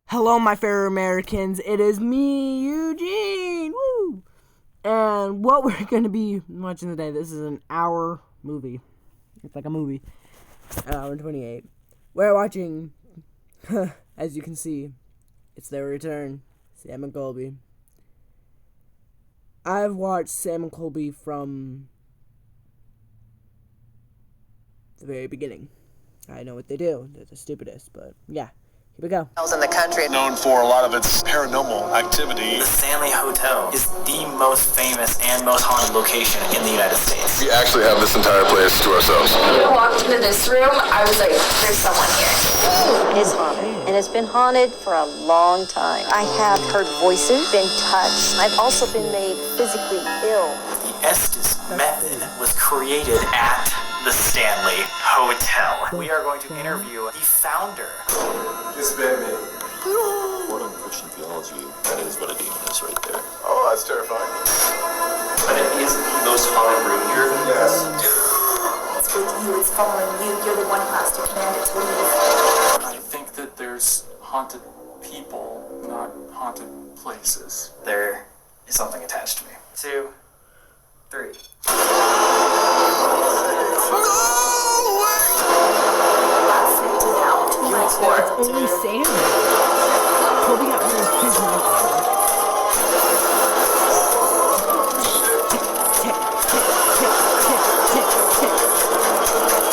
Hello, my fair Americans. It is me, Eugene. Woo! And what we're going to be watching today, this is an hour movie. It's like a movie. An hour and 28. We're watching, as you can see, it's their return, Sam and Colby. I've watched Sam and Colby from the very beginning. I know what they do. They're the stupidest, but yeah. Here we go. In the country, known for a lot of its paranormal activity. The Stanley Hotel is the most famous and most haunted location in the United States. We actually have this entire place to ourselves. When I walked into this room, I was like, there's someone here. It is haunted, and it's been haunted for a long time. I have heard voices, been touched. I've also been made physically ill. The Estes method was created at the Stanley Hotel. We are going to interview the founder. It's been me. According to Christian theology, that is what a demon is right there. Oh, that's terrifying. But it is the most haunted room here. Yes. It's with you, it's following you. You're the one who has to command it to leave. I think that there's haunted people, not haunted places. There is something attached to me. 2, 3. Only Sam. Colby got rid of his lights. Tick, tick, tick, tick, tick, tick, tick.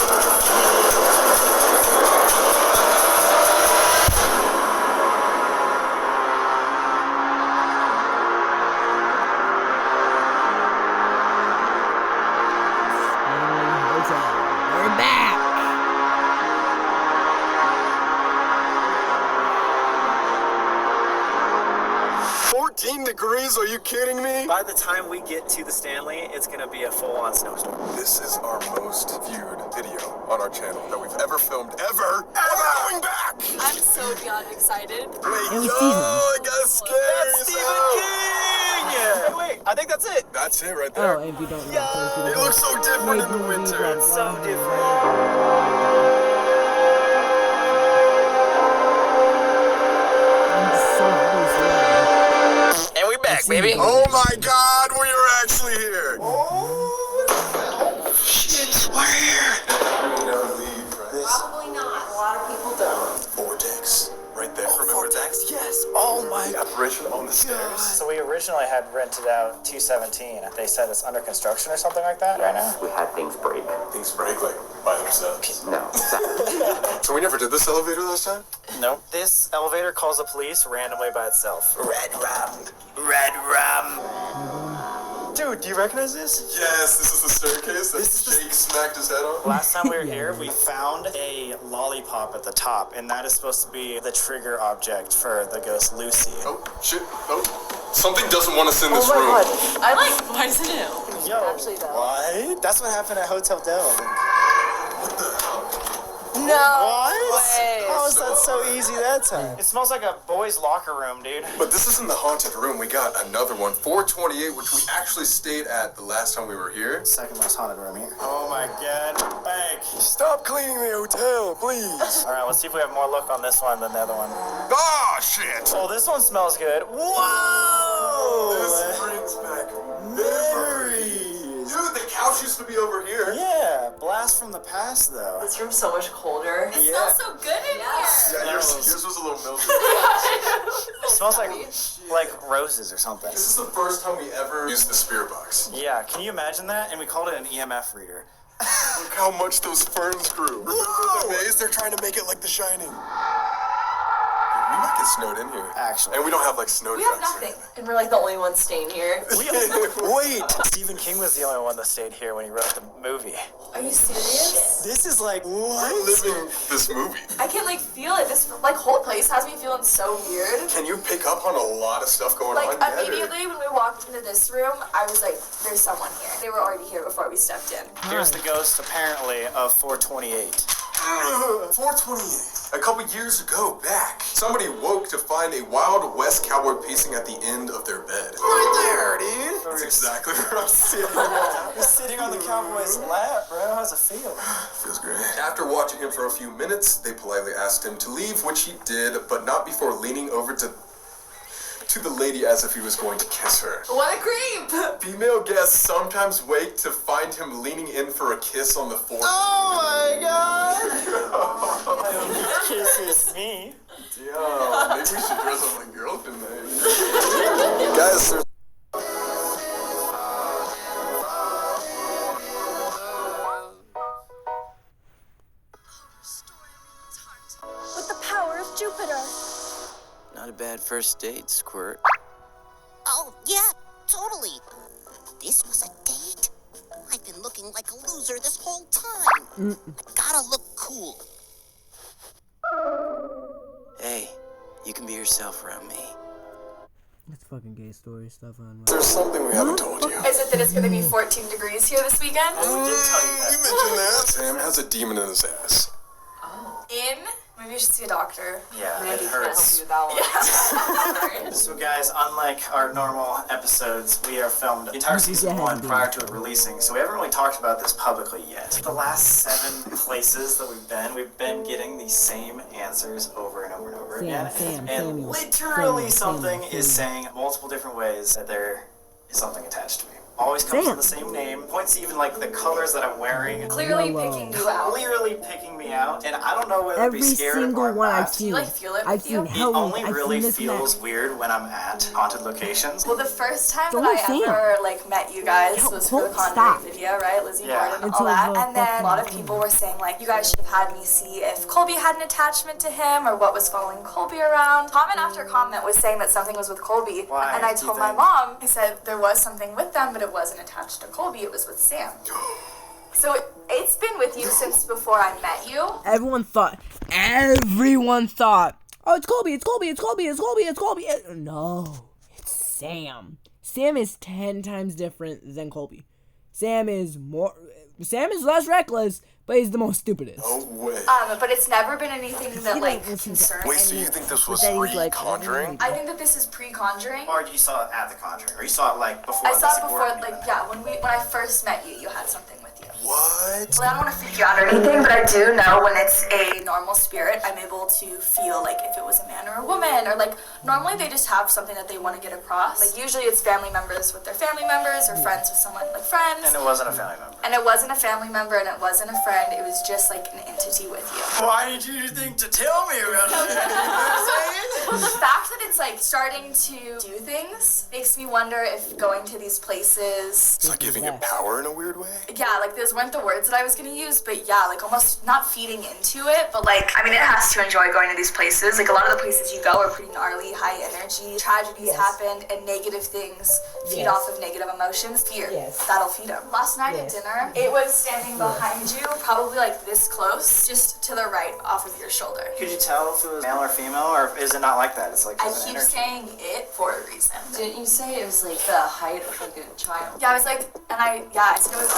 We're back. 14 degrees? Are you kidding me? By the time we get to the Stanley, it's going to be a full-on snowstorm. This is our most viewed video on our channel that we've ever filmed, ever. We're going back! I'm so beyond excited. Wait, And we yo, see them. I got scared. That's Stephen King! Hey, wait, I think that's it. That's it right there. Oh, and if you don't know, It looks so different in the winter. So different. And we back, baby. Oh my God, we are actually here. Oh, shit, we're here. We never leave, right? Probably not. A lot of people don't. Vortex, right there. Remember that? Yes. Oh my The apparition on the stairs. So we originally had rented out 217. They said it's under construction or something like that right now. We had things break. Things break like by themselves. No. So we never did this elevator last time? Nope. This elevator calls the police randomly by itself. Red rum. Red rum. Dude, do you recognize this? Yes, this is the staircase that Jake smacked his head on. Last time we were here, we found a lollipop at the top, and that is supposed to be the trigger object for the ghost Lucy. Oh, shit. Oh. Something doesn't want us in this room. I like, why is it new? Yo, Actually, though. what? That's what happened at Hotel Del. What the hell? No What? way. How was that so easy that time? It smells like a boys' locker room, dude. But this isn't the haunted room. We got another one, 428, which we actually stayed at the last time we were here. Second most haunted room here. Oh my god. Bank. Stop cleaning the hotel, please. Alright, let's see if we have more luck on this one than the other one. Ah, shit. Oh, this one smells good. Whoa! This brings back Memories. Dude, the couch used to be over here. Yeah, blast from the past though. This room's so much colder. It Yeah. smells so good in here. Yeah, yours was a little milky. It smells like roses or something. This is the first time we ever used the spirit box. Yeah, can you imagine that? And we called it an EMF reader. Look how much those ferns grew. Remember the maze? They're trying to make it like The Shining. Dude, we might get snowed in here. Actually. And we don't have like snow We have tracks or nothing. anything. And we're like the only ones staying here. Wait! Stephen King was the only one that stayed here when he wrote the movie. Are you serious? This is like, We're what? living this movie. I can like feel it. This like whole place has me feeling so weird. Can you pick up on a lot of stuff going Like on? Yeah, dude. immediately when we walked into this room, I was like, there's someone here. They were already here before we stepped in. Here's the ghost, apparently, of 428. 428. A couple years ago, back, somebody woke to find a Wild West cowboy pacing at the end of their bed. Right there, dude. That's exactly where I'm sitting. You're sitting on the cowboy's lap, bro. How's it feel? Feels great. After watching him for a few minutes, they politely asked him to leave, which he did, but not before leaning over to the lady as if he was going to kiss her. What a creep! Female guests sometimes wait to find him leaning in for a kiss on the forehead. Oh my god! Kisses me. Yo, maybe we should dress up like girls tonight. Guys, there's With the power of Jupiter. Not a bad first date, Squirt. Oh, yeah, totally. This was a date? I've been looking like a loser this whole time. I gotta look cool. Hey, you can be yourself around me. That's fucking gay story stuff on. there's something we haven't told you. Is it that it's gonna be 14 degrees here this weekend? We did tell you that. You mentioned that. Sam has a demon in his ass. In? Maybe you should see a doctor. Yeah, it Randy hurts. can't help you with that one. So guys, unlike our normal episodes, we are filmed the entire season 1 prior to it releasing, so we haven't really talked about this publicly yet. The last 7 places that we've been getting the same answers over and over and over again. And literally something is saying multiple different ways that there is something attached to me. Always comes from the same name. Points to even like the colors that I'm wearing. Clearly picking you out. Clearly picking me out. And I don't know whether to be Every scared single or one I've not. seen. like feel it I've with you? seen It Halloween. only I've really seen this feels match. weird when I'm at haunted locations. Well, the first time Don't that I say it. ever like met you guys was for the Stop. Conjuring video, right? Lizzie Yeah. Borden and Until all that. the And then a lot of fucking- people were saying like, you guys should have had me see if Colby had an attachment to him or what was following Colby around. Comment after comment was saying that something was with Colby. Why, And I do you told my think? mom, I said there was something with them, but it wasn't attached to Colby. It was with Sam. So it's been with you since before I met you. Everyone thought, oh, it's Colby, it's Colby, it's Colby, it's Colby, it's Colby. No, it's Sam. Sam is 10 times different than Colby. Sam is less reckless, but he's the most stupidest. No way. But it's never been anything that He like don't listen to concerns Wait, so me. you think this was But then he's like, Conjuring? I think that this is pre-Conjuring. Or you saw it at the Conjuring, or you saw it like before. I saw Lizzie it before, Borden like, even. yeah, when I first met you, you had something with you. What? Well, I don't want to freak you out or anything, but I do know when it's a normal spirit, I'm able to feel like if it was a man or a woman, or like, normally they just have something that they want to get across. Like, usually it's family members with their family members, or friends with someone, like friends. And it wasn't a family member. And it wasn't a family member, and it wasn't a friend, it was just like an entity with you. Why did you think to tell me about it? You know what I'm saying? Well, the fact that it's like starting to do things makes me wonder if going to these places, It's like giving it power in a weird way? yeah, like those weren't the words that I was gonna use, but yeah, like almost not feeding into it, but like, I mean, it has to enjoy going to these places. Like a lot of the places you go are pretty gnarly, high energy, tragedies happened, and negative things feed off of negative emotions. Fear, that'll feed them. Last night at dinner, it was standing behind you, probably like this close, just to the right off of your shoulder. Could you tell if it was male or female, or is it not like that? It's like I there's an keep energy. saying it for a reason. Didn't you say it was like the height of like a child? Yeah, I was like, and I said it was.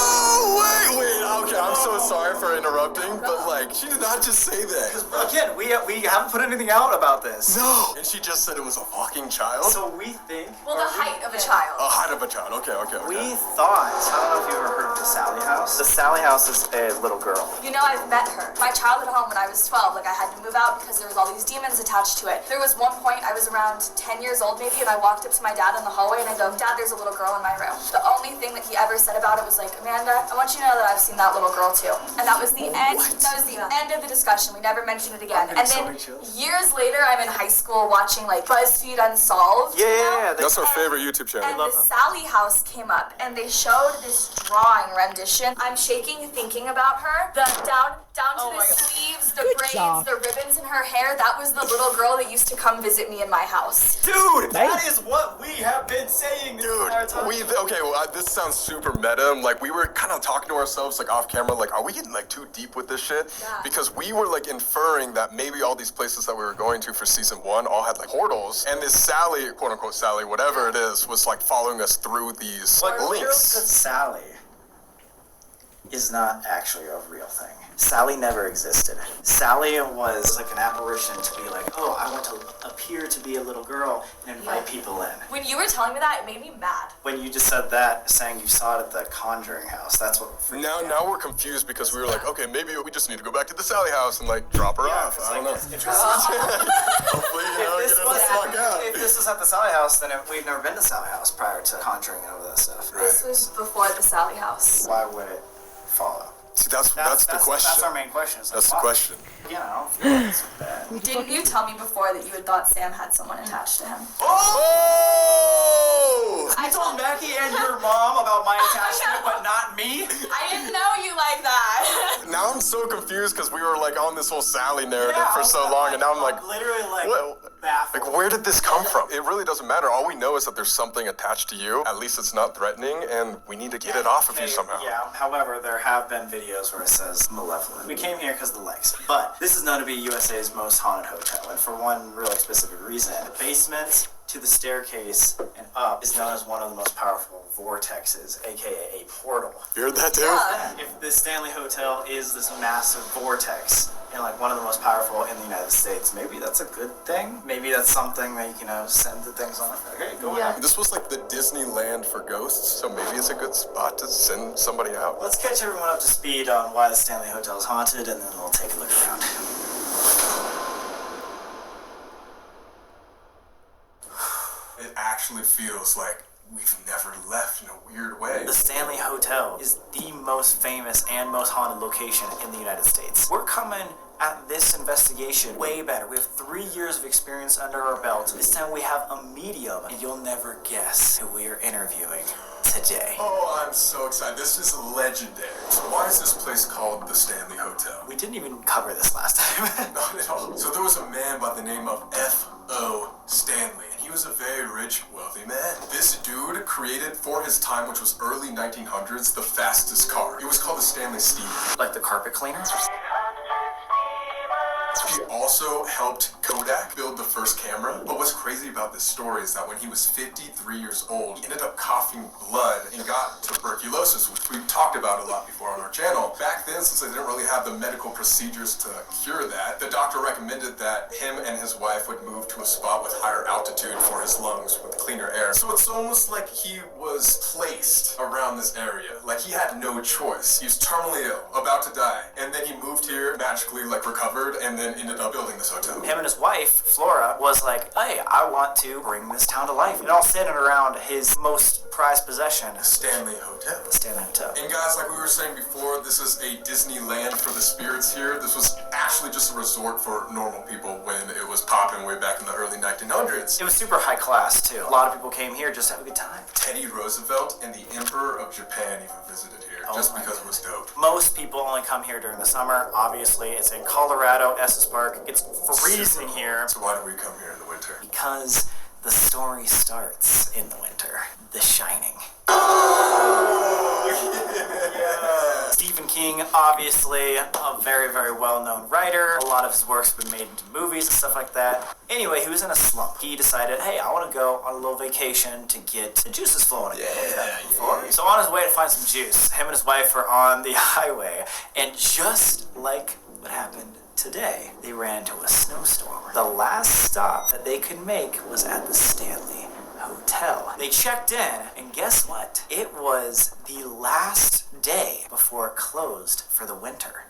Oh, wait, okay, I'm so sorry for interrupting, but like, she did not just say that. Again, we haven't put anything out about this. No! And she just said it was a fucking child? So we think. Well, the height of a child. A height of a child, okay. We thought. I don't know if you've ever heard of the Sally House. The Sally House is a little girl. You know, I've met her. My childhood home when I was 12, like I had to move out because there was all these demons attached to it. There was one point I was around 10 years old maybe, and I walked up to my dad in the hallway and I go, Dad, there's a little girl in my room. The only thing that he ever said about it was like, Amanda, I want you to know that I've seen that little girl too. And that was the end. That was the end of the discussion. We never mentioned it again. And then years later, I'm in high school watching like BuzzFeed Unsolved. Yeah. That's our favorite YouTube channel. And the Sally House came up, and they showed this drawing rendition. I'm shaking thinking about her. The down to the sleeves, the Good braids, job. the ribbons in her hair. That was the little girl that used to come visit me in my house. Dude, that is what we have been saying this entire time. This sounds super meta. Like, we were kind of talking to ourselves, like, off camera, like, are we getting, like, too deep with this shit? Yeah. Because we were, like, inferring that maybe all these places that we were going to for season 1 all had, like, portals, and this Sally, quote-unquote Sally, whatever it is, was, like, following us through these Like, literally links. said Sally. is not actually a real thing. Sally never existed. Sally was like an apparition to be like, oh, I want to appear to be a little girl and invite people in. When you were telling me that, it made me mad. When you just said that, saying you saw it at the Conjuring house, that's what. Now we're confused because we were like, okay, maybe we just need to go back to the Sally house and like drop her off. I don't know. Hopefully, get us the fuck out. If this was at the Sally house, then we've never been to Sally house prior to Conjuring and all that stuff. This was before the Sally house. Why would it follow? See, that's the question. That's our main question. That's the question. Yeah, I don't feel like it's so bad. Didn't you tell me before that you had thought Sam had someone attached to him? Oh! I told Becky and your mom about my attachment, but not me. I didn't know you like that. Now I'm so confused because we were like on this whole Sally narrative for so long, and now I'm like, literally like baffled. Like, where did this come from? It really doesn't matter. All we know is that there's something attached to you. At least it's not threatening, and we need to get it off of you somehow. Yeah. However, there have been videos where it says malevolent. We came here because of the legs, but this is known to be USA's most haunted hotel, and for one really specific reason. The basement to the staircase and up is known as one of the most powerful vortexes, aka a portal. You heard that too? Yeah. If the Stanley Hotel is this massive vortex and like one of the most powerful in the United States, maybe that's a good thing. Maybe that's something that you can send the things on. Okay, go ahead. This was like the Disneyland for ghosts, so maybe it's a good spot to send somebody out. Let's catch everyone up to speed on why the Stanley Hotel is haunted, and then we'll take a look around. It actually feels like we've never left in a weird way. The Stanley Hotel is the most famous and most haunted location in the United States. We're coming at this investigation way better. We have 3 years of experience under our belt. This time we have a medium, and you'll never guess who we are interviewing today. Oh, I'm so excited. This is legendary. So why is this place called the Stanley Hotel? We didn't even cover this last time. Not at all. So there was a man by the name of F.O. Stanley. He was a very rich, wealthy man. This dude created, for his time, which was early 1900s, the fastest car. It was called the Stanley Steamer. Like the carpet cleaner? He also helped Kodak build the first camera. But what's crazy about this story is that when he was 53 years old, he ended up coughing blood and got tuberculosis, which we've talked about a lot before on our channel. Back then, since they didn't really have the medical procedures to cure that, the doctor recommended that him and his wife would move to a spot with higher altitude for his lungs with cleaner air. So it's almost like he was placed around this area. Like he had no choice. He was terminally ill, about to die. And then he moved here, magically recovered, and then ended up building this hotel. Him and his wife, Flora, was like, hey, I want to bring this town to life. And all centered around his most prized possession, the Stanley Hotel. The Stanley Hotel. And guys, like we were saying before, this is a Disneyland for the spirits here. This was actually just a resort for normal people when it was popping way back in the early 1900s. It was super high class, too. A lot of people came here just to have a good time. Teddy Roosevelt and the Emperor of Japan even visited here, just because it was dope. Most people only come here during the summer. Obviously, it's in Colorado, Estes Park. It's freezing here. So why do we come here in the winter? Because the story starts in the winter. The Shining. Yeah. Stephen King, obviously, a very, very well-known writer. A lot of his works have been made into movies and stuff like that. Anyway, he was in a slump. He decided, hey, I want to go on a little vacation to get the juices flowing again. Yeah. So on his way to find some juice, him and his wife were on the highway, and just like what happened today, they ran into a snowstorm. The last stop that they could make was at the Stanley Hotel. They checked in, and guess what? It was the last day before it closed for the winter.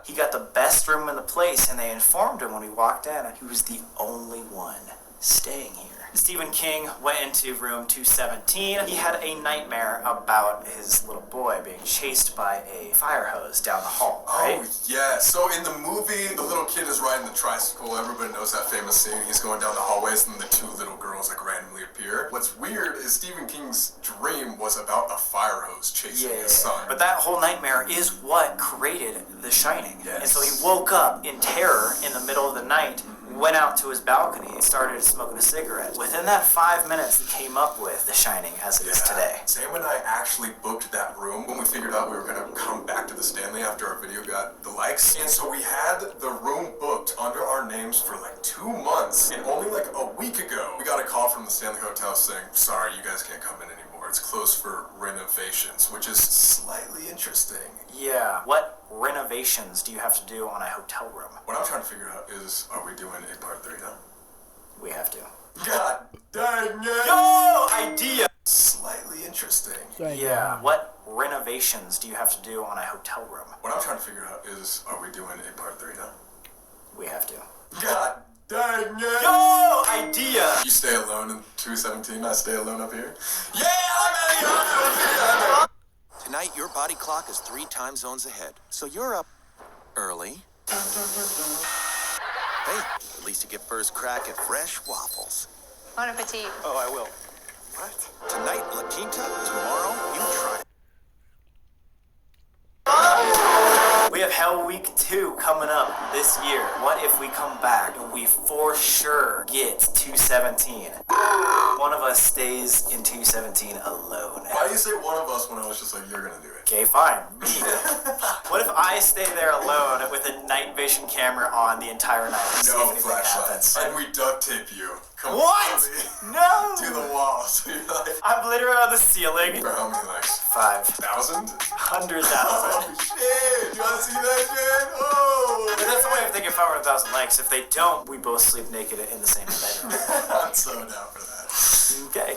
He got the best room in the place, and they informed him when he walked in, and he was the only one staying here. Stephen King went into room 217. He had a nightmare about his little boy being chased by a fire hose down the hall, right? Oh, yeah. So in the movie, the little kid is riding the tricycle. Everybody knows that famous scene. He's going down the hallways, and the two little girls randomly appear. What's weird is Stephen King's dream was about a fire hose chasing his son. But that whole nightmare is what created The Shining. Yes. And so he woke up in terror in the middle of the night, went out to his balcony and started smoking a cigarette. Within that 5 minutes, they came up with The Shining as it is today. Sam and I actually booked that room when we figured out we were going to come back to the Stanley after our video got the likes. And so we had the room booked under our names for 2 months. And only a week ago, we got a call from the Stanley Hotel saying, sorry, you guys can't come in anymore. It's closed for renovations, which is slightly interesting. Yeah, what renovations do you have to do on a hotel room? What I'm trying to figure out is, are we doing a part 3 now? We have to. God dang it! Yo, idea! Slightly interesting. Yeah, what renovations do you have to do on a hotel room? What I'm trying to figure out is, are we doing a part 3 now? We have to. God dang it! Yo, idea! You stay alone in 217, I stay alone up here? Yeah, I'm Tonight, your body clock is 3 time zones ahead, so you're up early. Hey, at least you get first crack at fresh waffles. Bon appetit. Oh, I will. What? Tonight, La Quinta. Tomorrow, you try. We have Hell Week 2 coming up this year. What if we come back and we for sure get 217? One of us stays in 217 alone. Why do you say one of us when I was just like, you're gonna do it? Okay, fine. Me. What if I stay there alone with a night vision camera on the entire night? No flashlights. And we duct tape you. What? No! To the wall. So you're like, I'm literally on the ceiling. for how many likes? 5,000? 100,000. Oh shit! You wanna see that shit? Oh! But that's the way of thinking 500,000 likes. If they don't, we both sleep naked in the same bedroom. I'm so down for that. Okay,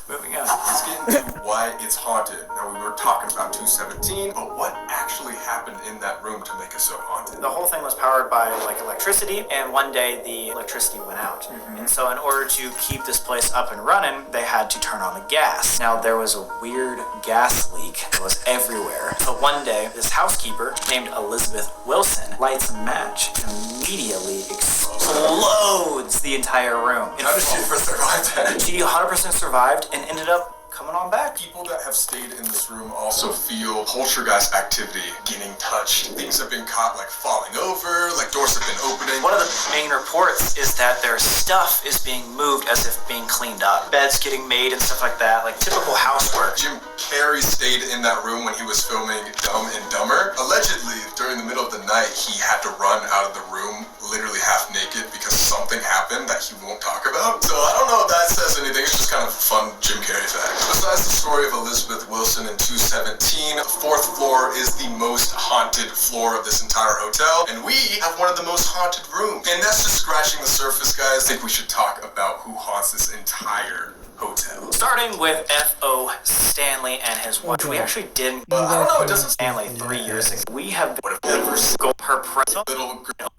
moving on. Let's get into why it's haunted. Now, we were talking about 217, but what actually happened in that room to make it so haunted? The whole thing was powered by like electricity, and one day the electricity went out. And so in order to keep this place up and running, they had to turn on the gas. Now there was a weird gas leak that was everywhere. But one day, this housekeeper named Elizabeth Wilson lights a match and immediately explodes the entire room. How did she ever survive that? She 100% survived and ended up coming on back. People that have stayed in this room also feel poltergeist activity, getting touched. Things have been caught like falling over, like doors have been opening. One of the main reports is that their stuff is being moved as if being cleaned up. Beds getting made and stuff like that, like typical housework. Jim Carrey stayed in that room when he was filming Dumb and Dumber. Allegedly, during the middle of the night, he had to run out of the room literally half naked because something happened that he won't talk about. So I don't know if that says anything. It's just kind of a fun Jim Carrey fact. Besides the story of Elizabeth Wilson in 217, the 4th floor is the most haunted floor of this entire hotel, and we have one of the most haunted rooms. And that's just scratching the surface, guys. I think we should talk about who haunts this entire hotel. Starting with F.O. Stanley and his wife. We actually didn't. I don't know, it doesn't Stanley 3 years ago. We have never scope her presence. little girl.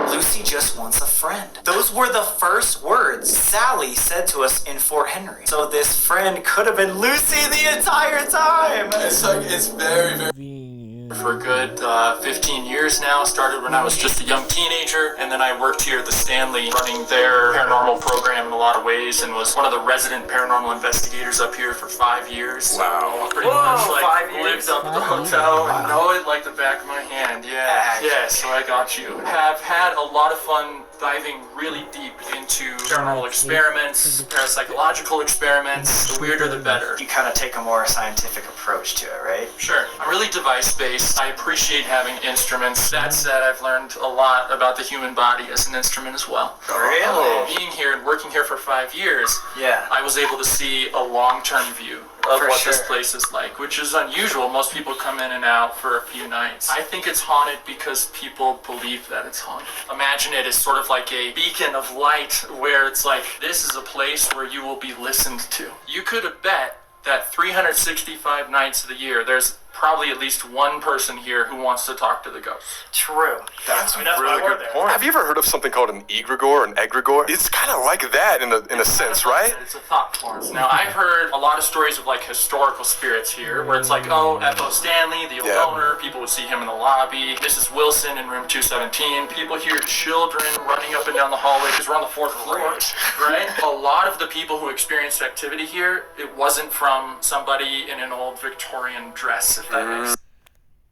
Lucy just wants a friend. Those were the first words Sally said to us in Fort Henry. So this friend could have been Lucy the entire time. It's like, it's very, very... For a good 15 years now. Started when I was just a young teenager, and then I worked here at the Stanley running their paranormal program in a lot of ways, and was one of the resident paranormal investigators up here for 5 years. Wow. So pretty much like lived up at the hotel and know it like the back of my hand. Yeah, so I got you. Have had a lot of fun diving really deep into paranormal experiments, parapsychological experiments. The weirder the better. You kind of take a more scientific approach to it, right? Sure. I'm really device-based. I appreciate having instruments. That said, I've learned a lot about the human body as an instrument as well. Really? Being here and working here for 5 years, Yeah. I was able to see a long-term view of For what sure. this place is like, which is unusual. Most people come in and out for a few nights. I think it's haunted because people believe that it's haunted. Imagine it as sort of like a beacon of light where it's like, this is a place where you will be listened to. You could have bet that 365 nights of the year, there's probably at least one person here who wants to talk to the ghost. True. That's I mean, a that's really why we're good there. point. Have you ever heard of something called an egregore or an egregore? It's kind of like that in a sense, right? It's a thought force. Now, I've heard a lot of stories of like historical spirits here, where it's like, oh, F.O. Stanley, the owner, people would see him in the lobby. Mrs. Wilson in room 217. People hear children running up and down the hallway because we're on the 4th floor, right? A lot of the people who experienced activity here, it wasn't from somebody in an old Victorian dress, if that makes sense.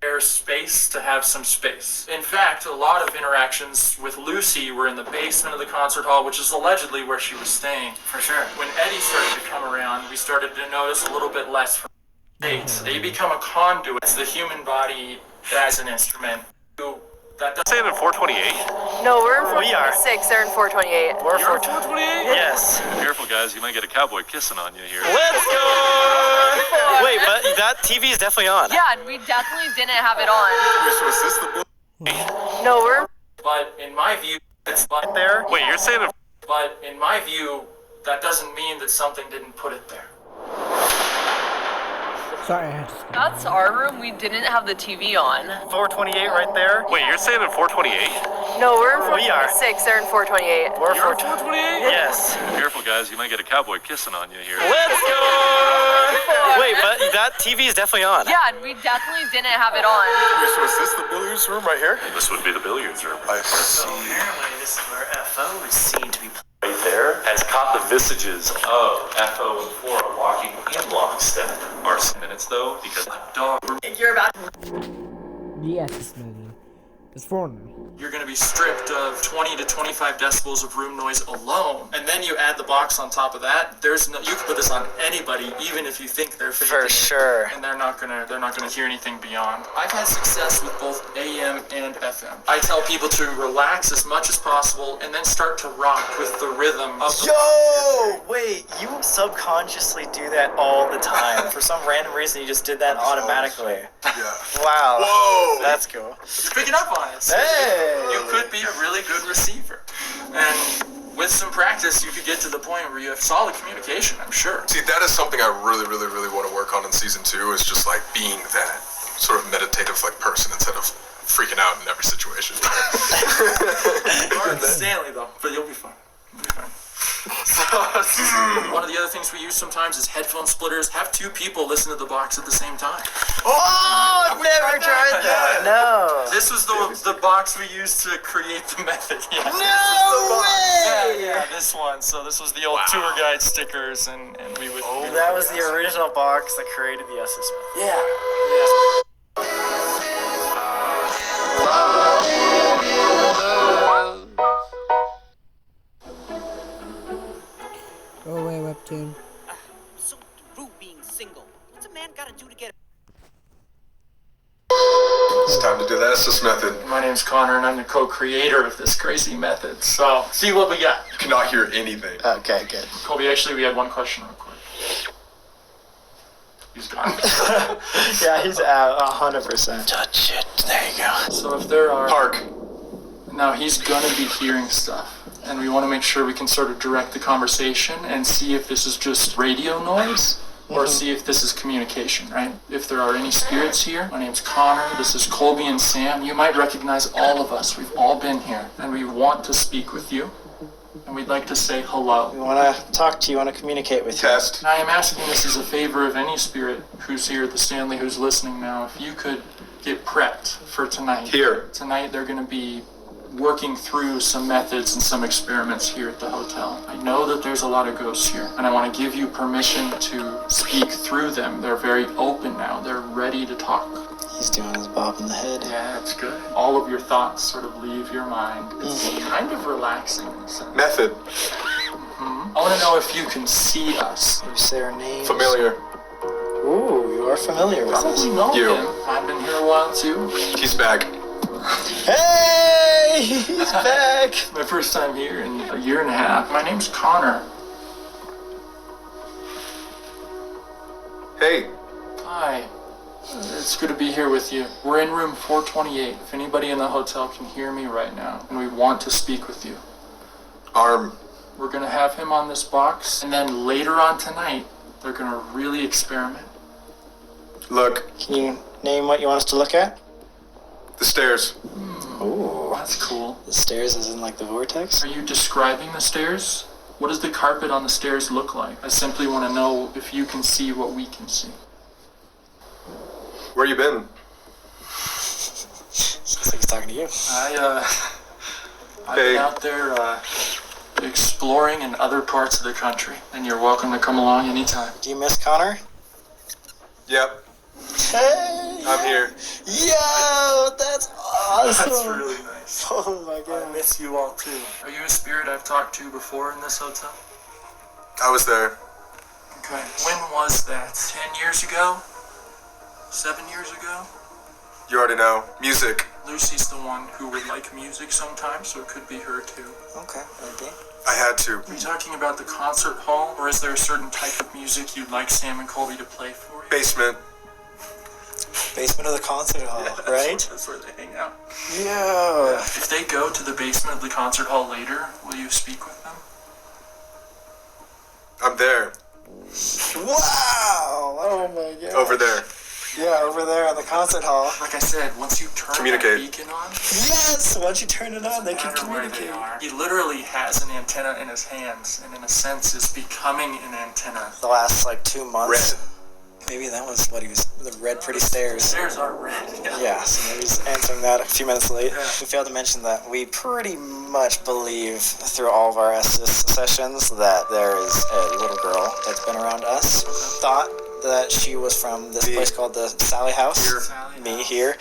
There's space to have some space. In fact, a lot of interactions with Lucy were in the basement of the concert hall, which is allegedly where she was staying. For sure. When Eddie started to come around, we started to notice a little bit less from states. They become a conduit. It's the human body as an instrument. That doesn't Saying in 428? No, we're in We are. 426. They're in 428. We're 428? Yes. Careful, guys. You might get a cowboy kissing on you here. Let's go! Wait, but that TV is definitely on. Yeah, we definitely didn't have it on. So is this the No, we're. But in my view, it's Right there. Wait, you're saying that? But in my view, that doesn't mean that something didn't put it there. Sorry, I had to skip. That's our room. We didn't have the TV on. 428 right there. Wait, you're saying that 428? No, we're in We are. 426. They're in 428. We're You're 428? Yes. Careful, guys. You might get a cowboy kissing on you here. Let's go! Wait, but that TV is definitely on. Yeah, we definitely didn't have it on. So is this the billiards room right here? This would be the billiards room. I see. Apparently, this is where FO is seen to be. Right there has caught the visages of FO and Flora walking in lockstep. Our minutes though, because a dog. You're about. Yes, this movie. It's foreigner. You're going to be stripped of 20 to 25 decibels of room noise alone, and then you add the box on top of that. There's no, you can put this on anybody, even if you think they're faking For it, sure. and they're not gonna hear anything beyond. I've had success with both AM and FM. I tell people to relax as much as possible, and then start to rock with the rhythm of the Yo! Wait, you subconsciously do that all the time. For some random reason, you just did that automatically. Yeah. Wow. Whoa! That's cool. It's picking up on it. So Hey! you could be a really good receiver, and with some practice, you could get to the point where you have solid communication. I'm sure. See, that is something I really, really, really want to work on in season 2, is just like being that sort of meditative like person instead of freaking out in every situation. Hard Stanley though, but you'll be fine. You'll be fine. One of the other things we use sometimes is headphone splitters. Have 2 people listen to the box at the same time. Oh, I've never tried that. No. This was the box we used to create the method. Yeah. No way! Yeah, this one. So this was the old tour guide stickers, and we would. That was the original box that created the SS Smith. Yeah. Go away, Webtoon. So through being single. What's a man gotta do to get It's time to do the SS method. My name's Connor, and I'm the co-creator of this crazy method. So, see what we got. You cannot hear anything. Okay, good. Colby, actually, we had one question real quick. He's gone. Yeah, he's out 100%. Touch it. There you go. So if there are... Park. Now, he's gonna be hearing stuff. And we want to make sure we can sort of direct the conversation and see if this is just radio noise or see if this is communication, right? If there are any spirits here, my name's Connor, this is Colby and Sam. You might recognize all of us. We've all been here, and we want to speak with you, and we'd like to say hello. We want to talk to you, want to communicate with you. Test. And I am asking this as a favor of any spirit who's here at the Stanley who's listening now, if you could get prepped for tonight. Here. Tonight they're going to be working through some methods and some experiments here at the hotel. I know that there's a lot of ghosts here, and I want to give you permission to speak through them. They're very open now. They're ready to talk. He's doing his bob in the head. Yeah, it's good. All of your thoughts sort of leave your mind. It's kind of relaxing in a sense. Method. I want to know if you can see us. You say our names. Familiar. Ooh, you are familiar with us. Probably know You. him. I've been here a while too. He's back. Hey, he's back. My first time here in a year and a half. My name's Connor. Hey. Hi. It's good to be here with you. We're in room 428. If anybody in the hotel can hear me right now, and we want to speak with you. Arm. We're gonna have him on this box, and then later on tonight, they're gonna really experiment. Look. Can you name what you want us to look at? The stairs. Ooh, That's cool. the stairs is in like the vortex. Are you describing the stairs? What does the carpet on the stairs look like? I simply want to know if you can see what we can see. Where you been? Looks like he's talking to you. I've Hey. been out there exploring in other parts of the country, and you're welcome to come along anytime. Do you miss Connor? Yep. Hey, I'm here. yo, that's awesome. That's really nice. Oh my I god. miss you all too. Are you a spirit I've talked to before in this hotel? I was there. Okay. When was that? 10 years ago? 7 years ago? You already know. Music. Lucy's the one who would like music sometimes, so it could be her too. Okay, maybe. I had to. Are you talking about the concert hall, or is there a certain type of music you'd like Sam and Colby to play for you? Basement. Basement of the concert hall, right? That's where they hang out. Yeah. If they go to the basement of the concert hall later, will you speak with them? I'm there. Wow! Oh my god. Over there. Yeah, over there in the concert hall. Like I said, once you turn Communicate. that beacon on, Yes! Once you turn it on, they can communicate. he literally has an antenna in his hands, and in a sense is becoming an antenna. The last, 2 months. Red. Maybe that was what he was, the red pretty stairs. Stairs are red. Yeah, so maybe he's answering that a few minutes late. Yeah. We failed to mention that we pretty much believe through all of our SS sessions that there is a little girl that's been around us. Thought that she was from this place called the Sally House. Here. Me here.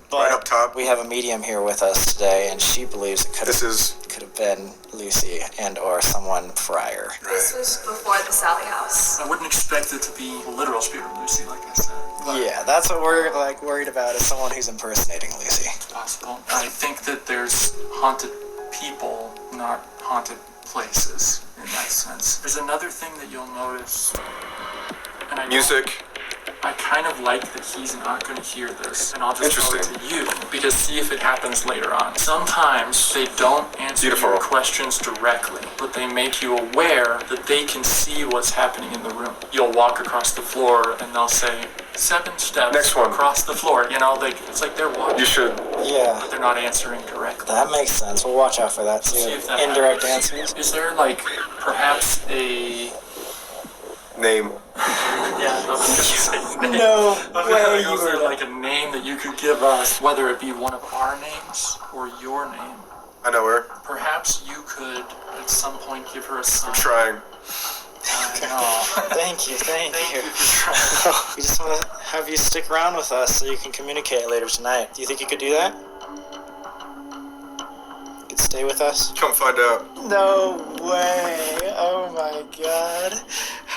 But Right up top. we have a medium here with us today, and she believes it could This is... have been Lucy and or someone prior. This was before the Sally House. I wouldn't expect it to be the literal spirit of Lucy, like I said. But Yeah, that's what we're worried about, is someone who's impersonating Lucy. it's possible. I think that there's haunted people, not haunted places, in that sense. There's another thing that you'll notice. And Music. I kind of like that he's not going to hear this, and I'll just tell it to you, because see if it happens later on. Sometimes they don't answer Beautiful. your questions directly, but they make you aware that they can see what's happening in the room. You'll walk across the floor, and they'll say, 7 steps Next one. across the floor. It's like they're watching, You should. Yeah, but they're not answering directly. that makes sense. We'll watch out for that too. See if that Indirect happens. answers. Is there, perhaps a... Name. Yeah, I was gonna say name. No way you Is there were like a name that you could give us, whether it be one of our names or your name? I know her. Perhaps you could, at some point, give her a sign. I'm trying. Thank you. Thank you for trying. We just want to have you stick around with us so you can communicate later tonight. Do you think you could do that? You could stay with us? Come find out. No way. Oh my god.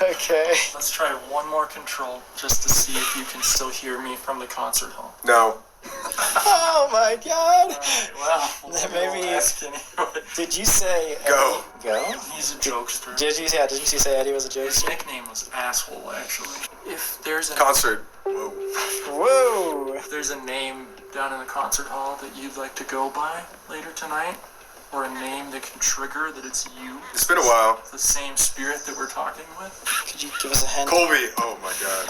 Okay. Let's try one more control, just to see if you can still hear me from the concert hall. No. Oh my god. Well, Maybe. Did you say Go. Go? He's a jokester. Didn't you say Eddie was a His jokester? nickname was Asshole, actually. If there's a Concert. Whoa. Whoa. If there's a name down in the concert hall that you'd like to go by later tonight, or a name that can trigger that it's you, It's been a while. the same spirit that we're talking with, Could you give us a hint? Colby. Oh my god.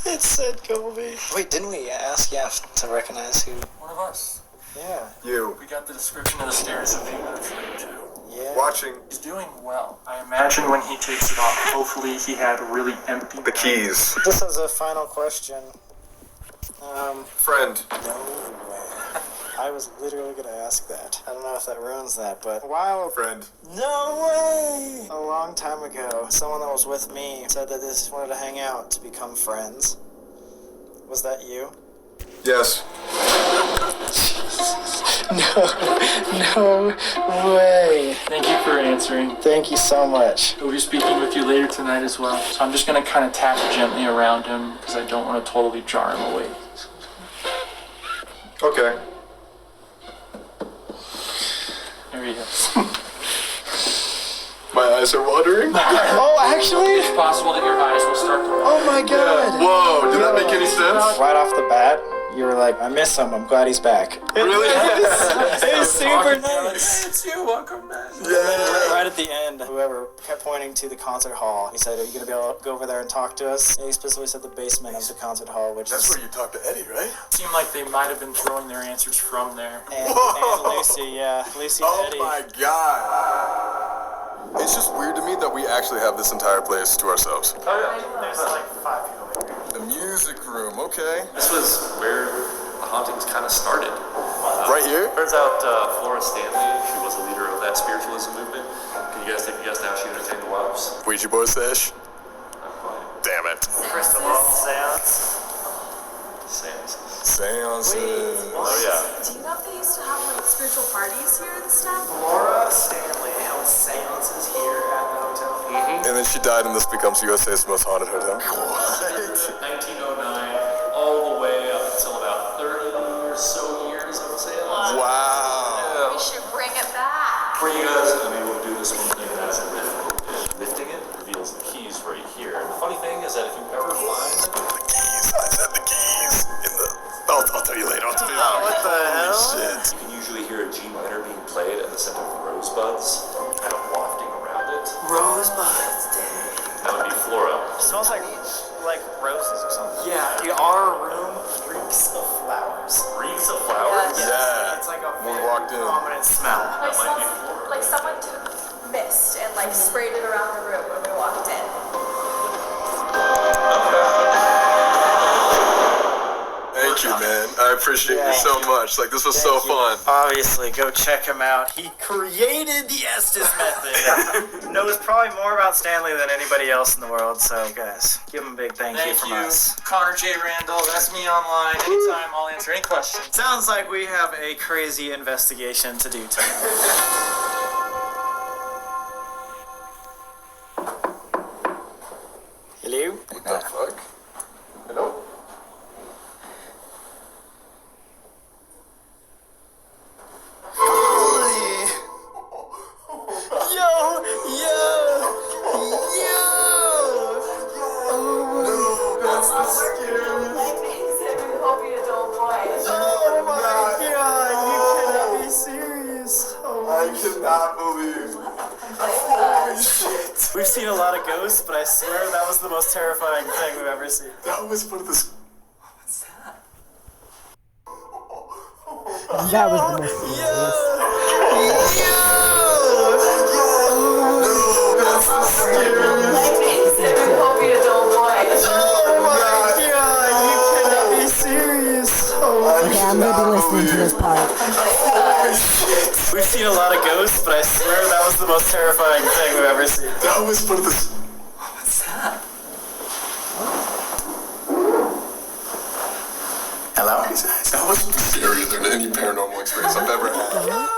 It said Colby. Wait, didn't we ask to recognize who? one of us. Yeah. You. We got the description of the stairs a few minutes later, too. Yeah. Watching. He's doing well. I imagine when he takes it off, hopefully he had a really empty The keys. Just as a final question. Friend. No way. I was literally gonna ask that. I don't know if that ruins that, but a while. Friend. No way! A long time ago, someone that was with me said that they just wanted to hang out to become friends. Was that you? Yes. No way. Thank you for answering. Thank you so much. We'll be speaking with you later tonight as well. So I'm just going to kind of tap gently around him because I don't want to totally jar him awake. Okay. There he is. My eyes are watering. Oh, actually? It's possible that your eyes will start to Oh my god. Whoa, did that make any sense? Right off the bat, you were like, I miss him, I'm glad he's back. Really? It was super nice. It's you, welcome back. Yeah. Right at the end, whoever kept pointing to the concert hall. He said, are you going to be able to go over there and talk to us? And he specifically said the basement of the concert hall, which That's is... where you talk to Eddie, right? Seemed like they might have been throwing their answers from there. And Lucy, yeah. Lucy and Eddie. Oh my god. It's just weird to me that we actually have this entire place to ourselves. Oh yeah, there's like 5 people here. The music room, okay. This was where the hauntings kind of started. Right here? Turns out Florence Stanley, she was a leader of that spiritualism movement. Can you guys take a guess now? She entertained the wives. Ouija board sesh? Not quite. Damn it. Crystal ball seance. Seances. Seances. Oh yeah. Do you know if they used to have spiritual parties here at the staff? Laura Stanley held seances here at the hotel. And then she died and this becomes USA's most haunted hotel. What? 1909, all the way For you guys, I'm able to do this one thing that's difficult. Lifting it reveals the keys right here. And the funny thing is that if you ever find The keys. I said the keys. I'll tell you later. What the hell? Shit. you can usually hear a G minor being played at the center of rosebuds, kind of wafting around it. Rosebuds Day. That would be floral. Smells like roses or something. Yeah, our room reeks of flowers. Reeks of flowers? Yeah. It's like a When we very walked in. prominent smell. Like, might be smells, floral. like someone took mist and like sprayed it around the room when we walked in. Thank you, man. I appreciate you so much. Like, this was so fun. Obviously, go check him out. He created the Estes method. Knows probably more about Stanley than anybody else in the world. So, guys, give him a big thank you from us. Connor J. Randall. That's me online. Anytime, I'll answer any questions. Sounds like we have a crazy investigation to do tonight. Hello? What the fuck? Hello? Hope you don't mind. Oh my god, you cannot be serious. I cannot believe. Holy shit. We've seen a lot of ghosts, but I swear that was the most terrifying thing we've ever seen. That was one of the. That was the most hilarious. Hope you don't mind. Oh my god, you cannot be serious. Okay, I'm gonna be listening to this part. We've seen a lot of ghosts, but I swear that was the most terrifying thing we've ever seen. That was one of the. What's that? Hello? That was scarier than any paranormal experience I've ever had.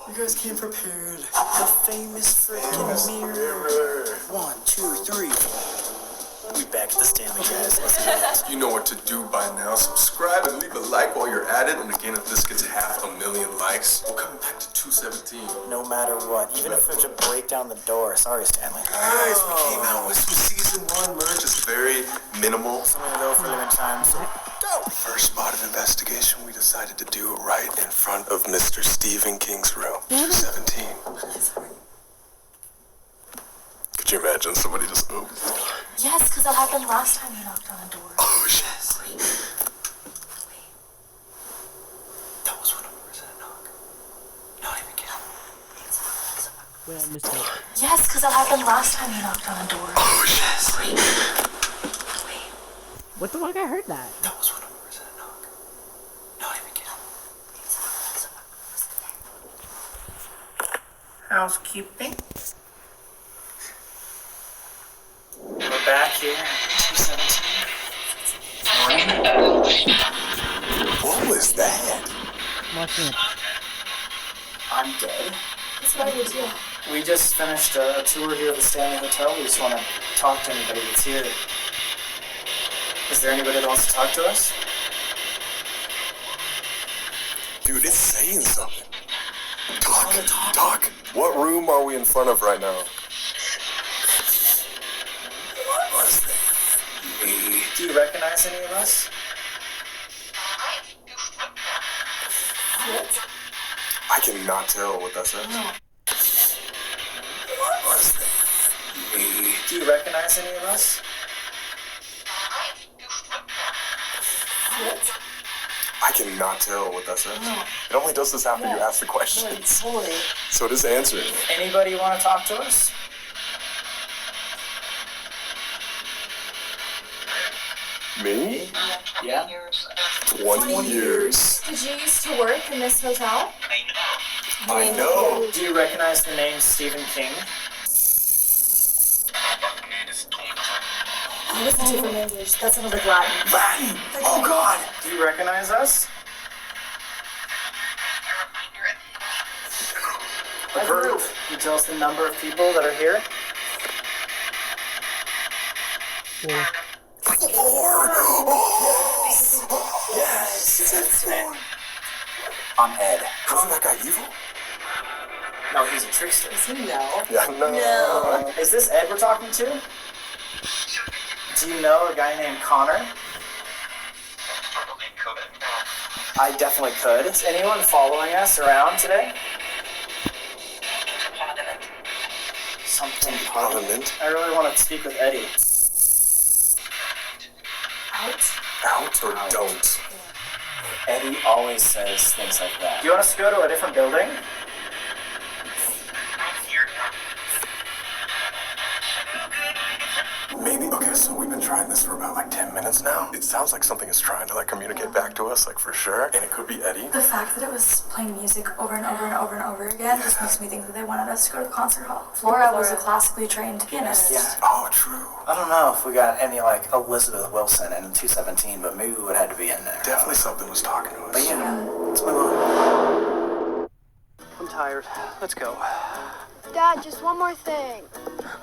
You guys came prepared. The famous freaking mirror. 1, 2, 3. We back at the Stanley, guys. Let's do it. You know what to do by now. Subscribe and leave a like while you're at it. And again, if this gets 500,000 likes, we're coming back to 217. No matter what, even if we have to break down the door. Sorry, Stanley. Guys, we came out with some season 1 merch. It's very minimal. Something to go for limited time. So go. First spot of investigation, we decided to do it right in front of Mr. Stephen King's room. 217. Could you imagine somebody just opened the door? Yes, because that happened last time you knocked on the door. Oh, shit. That was 100% knock. Not even kidding. Wait, I missed it. Yes, because that happened last time you knocked on the door. Oh, shit. What the fuck? I heard that. That was 100% knock. Not even kidding. Housekeeping. We're back here at 217. What was that? Watch it. I'm dead. That's what I did too. We just finished a tour here of the Stanley Hotel. We just want to talk to anybody that's here. Is there anybody that wants to talk to us? Dude, it's saying something. Talk. What room are we in front of right now? What was that? Me. Do you recognize any of us? I cannot tell what that says. What was that? Me. Do you recognize any of us? I cannot tell what that says. It only does this after you ask the questions. So it is answering. Anybody want to talk to us? Me? Yeah. 20 years. Did you used to work in this hotel? I know. Do you recognize the name Stephen King? Oh, it's a different language. That sounded like Latin. Latin! Oh, God! Do you recognize us? A group. Can you tell us the number of people that are here? 4. Oh, yes! It's 4. I'm Ed. Isn't that guy evil? No, he's a trickster. No. Yeah, no. Is this Ed we're talking to? Do you know a guy named Connor? I definitely could. Is anyone following us around today? Something Parliament. I really want to speak with Eddie. Out or don't? Eddie always says things like that. Do you want us to go to a different building? Maybe. Okay, so we've been trying this for about like 10 minutes now. It sounds like something is trying to like communicate back to us, like for sure. And it could be Eddie. The fact that it was playing music over and over and over and over again just makes me think that they wanted us to go to the concert hall. Flora was a classically trained pianist. Yeah. Oh, true. I don't know if we got any like Elizabeth Wilson in 217, but maybe we would have to be in there. Definitely something was talking to us. But yeah, let's move on. I'm tired. Let's go. Dad, just one more thing.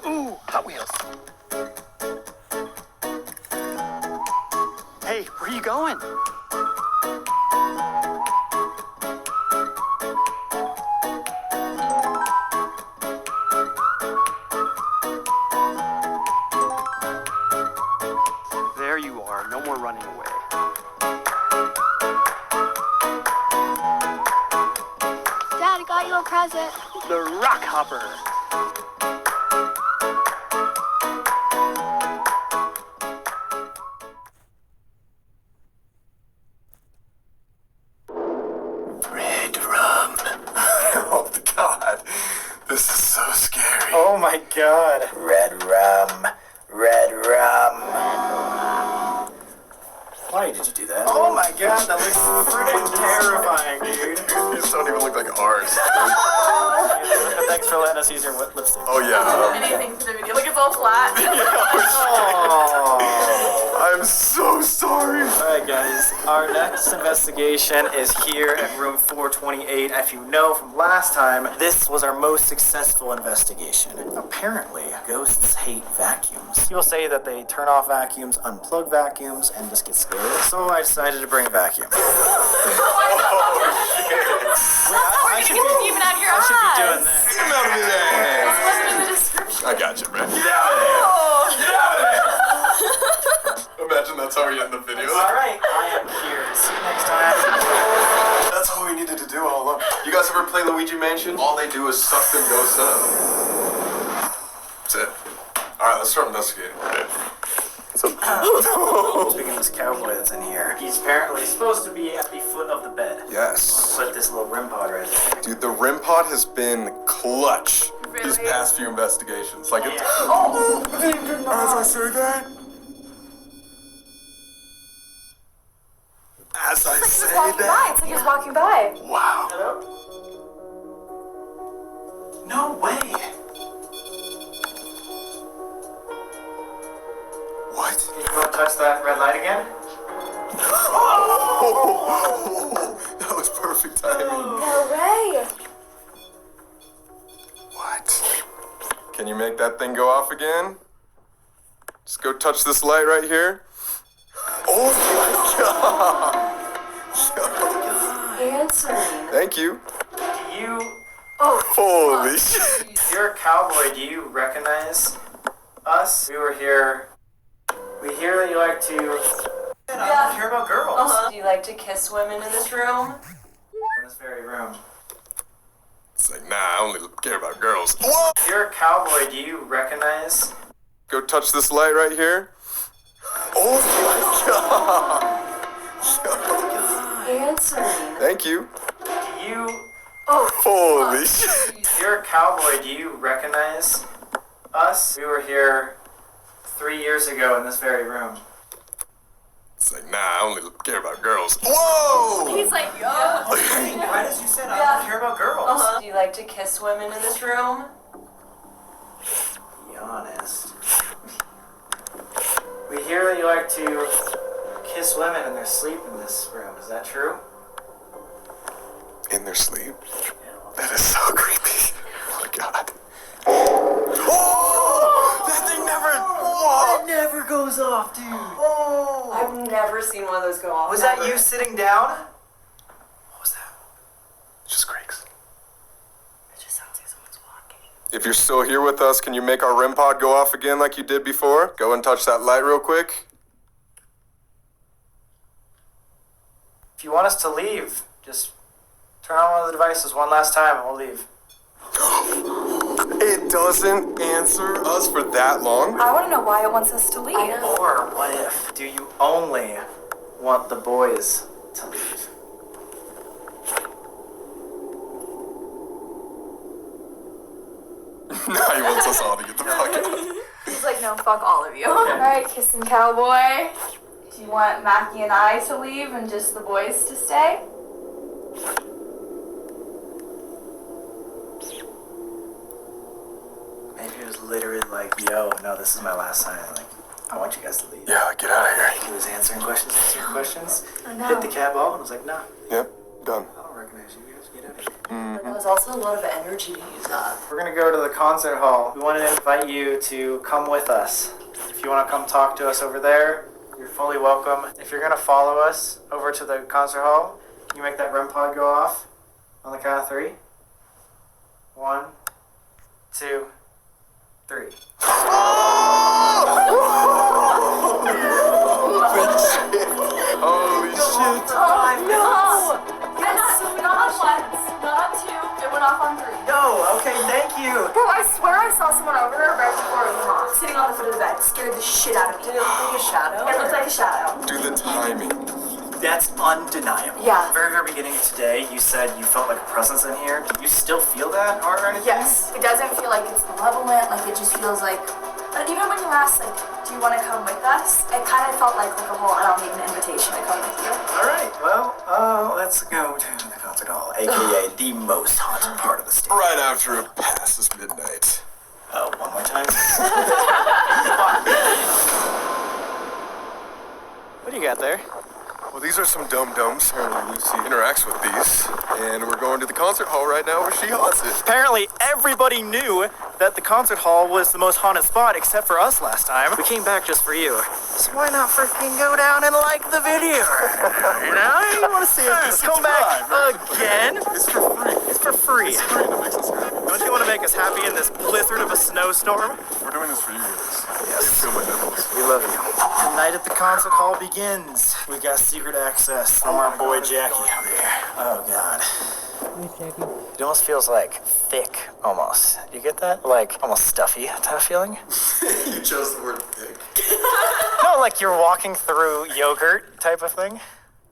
Ooh, Hot Wheels. Hey, where are you going? There you are. No more running away. Dad, I got you a present. The Rock Hopper. Red rum. Oh, God. This is so scary. Oh my God. Red rum. Red rum. Why did you do that? Oh my God, that looks freaking terrifying, dude. These don't even look like ours. Thanks for letting us use your lipstick. Oh, yeah. Anything for the video. Like, it's all flat. I'm so sorry. Alright guys, our next investigation is here at room 428. If you know from last time, this was our most successful investigation. Apparently, ghosts hate vacuums. People say that they turn off vacuums, unplug vacuums, and just get scared. So I decided to bring a vacuum. I should be even out of your eyes. I should be doing that. Get out of there. This wasn't in the description. I got you, man. Get out of there. Get out of there. Imagine that's how we end the video. Alright, I am here. See you next time. That's all we needed to do all along. You guys ever play Luigi Mansion? All they do is suck them ghosts up. That's it. Alright, let's start investigating. Speaking of this cowboy that's in here, he's apparently supposed to be at the foot of the bed. Yes. Put this little REM pod right there. Dude, the REM pod has been clutch these past few investigations. Like, it's... Oh! As I say that... As I say that... It's like he was walking by. Wow. Hello? No way! What? You want to touch that red light again? Oh, that was perfect timing. No way. What? Can you make that thing go off again? Just go touch this light right here. Oh my God! Answering. Thank you. Do you... Holy shit. You're a cowboy. Do you recognize us? We were here... We hear that you like to... I don't care about girls. Do you like to kiss women in this room? In this very room. It's like, nah, I only care about girls. Whoa! You're a cowboy. Do you recognize... Go touch this light right here. Oh my God! Answering. Thank you. Do you... Holy shit. You're a cowboy. Do you recognize us? We were here 3 years ago in this very room. It's like, nah, I only care about girls. Whoa! He's like, yo. Why did you say that? I don't care about girls. Do you like to kiss women in this room? Be honest. We hear that you like to kiss women in their sleep in this room. Is that true? In their sleep? That is so creepy. Oh my God. Oh! That thing never... Whoa! It never goes off, dude. Oh! I've never seen one of those go off. Was that you sitting down? What was that? It just creaks. It just sounds If you're still here with us, can you make our REM pod go off again like you did before? Go and touch that light real quick. If you want us to leave, just turn on one of the devices one last time and we'll leave. It doesn't answer us for that long? I want to know why it wants us to leave. Or what if, do you only want the boys to leave? Now he wants us all to get the fuck out. He's like, no, fuck all of you. Alright, kissing cowboy. Do you want Mackie and I to leave and just the boys to stay? Maybe it was literally like, yo, no, this is my last time. Like, I want you guys to leave. Yeah, get out of here. He was answering questions. I know. Hit the cab off and was like, nah, Yep, done. I don't recognize you guys. Get out of here. There was also a lot of energy to use up. We're gonna go to the concert hall. We wanted to invite you to come with us. If you want to come talk to us over there, you're fully welcome. If you're gonna follow us over to the concert hall, you make that REM pod go off on the count of 3. 1, 2, 3. Holy shit. Oh, no! Yes, not on 1, not on 2. It went off on 3. No, okay, thank you. Bro, I swear I saw someone over there right before it went off, sitting on the foot of the bed. Scared the shit out of me. Did it look like a shadow? It looked like a shadow. Do the timing. That's undeniable. Yeah. Very, very beginning of today, you said you felt like a presence in here. Do you still feel that or anything? Yes. It doesn't feel like it's malevolent, like it just feels like... But even when you asked, like, do you want to come with us? It kind of felt like a whole, I don't need an invitation to come with you. All right, well, let's go to the concert hall, a.k.a. the most haunted part of the state. Right after it passes midnight. One more time. What do you got there? Well, these are some dum-dums. Apparently Lucy interacts with these. And we're going to the concert hall right now where she haunts it. Apparently, everybody knew that the concert hall was the most haunted spot except for us last time. We came back just for you. So why not freaking go down and like the video? You know? You want to see us come back again? It's for free. It's for free. It's free to make us happy. Don't you want to make us happy in this blizzard of a snowstorm? We're doing this for you guys. Yes. You feel my nipples. We love you. The night at the concert hall begins. We got secret access from our boy Jackie over here. Oh, God. It almost feels like thick, almost. You get that? Like, almost stuffy type of feeling? You chose the word thick. No, like you're walking through yogurt type of thing.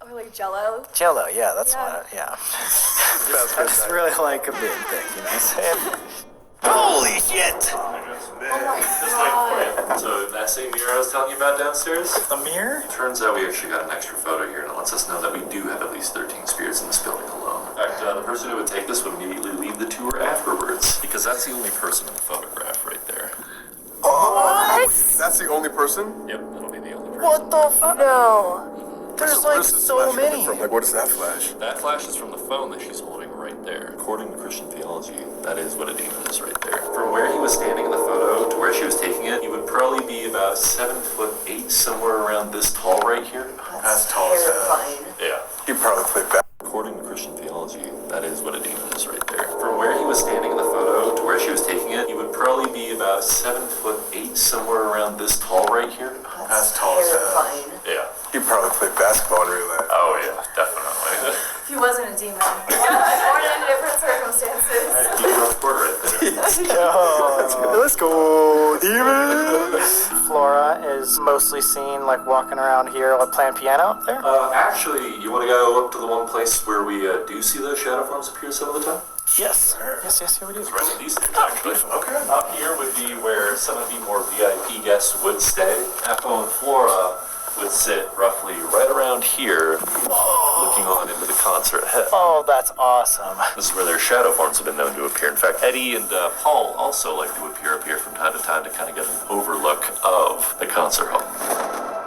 Or like Jello. Jello, yeah, that's what, yeah. I just really like a big thing, you know what I'm saying? Holy shit! So that same mirror I was telling you about downstairs? A mirror? Turns out we actually got an extra photo here, and it lets us know that we do have at least 13 spirits in this building alone. In fact, the person who would take this would immediately leave the tour afterwards, because that's the only person in the photograph right there. What? That's the only person? Yep, that'll be the only person. What the f- No! There's like so many. Like, what is that flash? That flash is from the phone that she's holding right there. According to Christian theology, that is what a demon is right there. From where he was standing in the photo to where she was taking it, he would probably be about 7'8", somewhere around this tall right here. That's tall as hell. Yeah. He probably played back. According to Christian theology, that is what a demon is right there. From where he was standing in the photo to where she was taking it, he would probably be about 7'8", somewhere around this tall right here. That's tall as hell. Yeah. He probably played basketball in real life. Oh yeah, definitely. He wasn't a demon. Born in different circumstances. He wrote the word right there. Let's go, demons! Flora is mostly seen like walking around here, like playing piano up there. Actually, you want to go up to the one place where we do see those shadow forms appear some of the time? Yes. Yes, we do. It's right at these things, actually. Okay. Up here would be where some of the more VIP guests would stay. Echo and Flora would sit roughly right around here, looking on into the concert ahead. Oh, that's awesome. This is where their shadow forms have been known to appear. In fact, Eddie and Paul also like to appear up here from time to time to kind of get an overlook of the concert hall.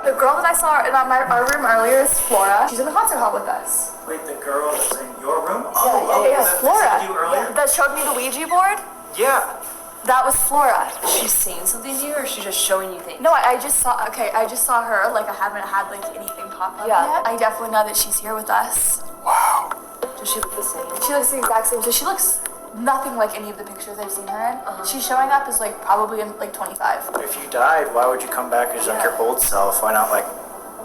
The girl that I saw in our room earlier is Flora. She's in the concert hall with us. Wait, the girl that's in your room? Yeah, that Flora. said you earlier? That showed me the Ouija board. Yeah. That was Flora. She's saying something to you, or is she just showing you things? No, I just saw her. Like, I haven't had, like, anything pop up yet. I definitely know that she's here with us. Wow. Does she look the same? She looks the exact same. So she looks nothing like any of the pictures I've seen her in. She's showing up as like probably in like 25. If you died, why would you come back as like your old self? Why not like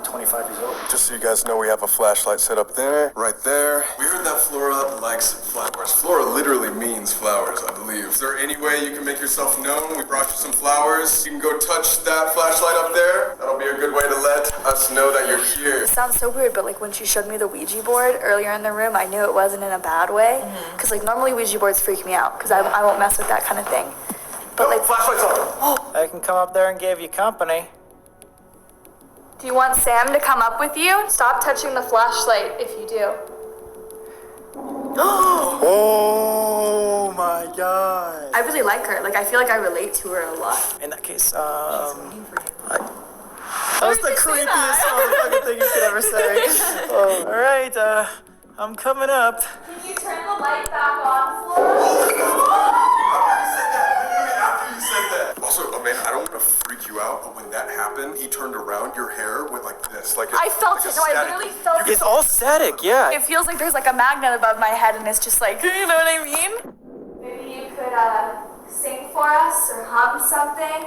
25 years old? Just so you guys know, we have a flashlight set up there, right there. We heard that Flora likes flowers. Flora literally means flowers, I believe. Is there any way you can make yourself known? We brought you some flowers. You can go touch that flashlight up there. That'll be a good way to let us know that you're here. It sounds so weird, but like when she showed me the Ouija board earlier in the room, I knew it wasn't in a bad way. Because like normally Ouija boards freak me out because I won't mess with that kind of thing. But like flashlight's on. I can come up there and give you company. Do you want Sam to come up with you? Stop touching the flashlight if you do. Oh my god. I really like her. Like I feel like I relate to her a lot. In that case, that was the creepiest motherfucking thing you could ever say. Alright, I'm coming up. Can you turn the light back on, Flora? After you said that. Also, Amanda, I don't want to freak you out, but when that happened, he turned around, your hair went like this. I felt it. No, I literally felt it. It's all static, yeah. It feels like there's like a magnet above my head and it's just like, you know what I mean? Maybe you could sing for us or hum something.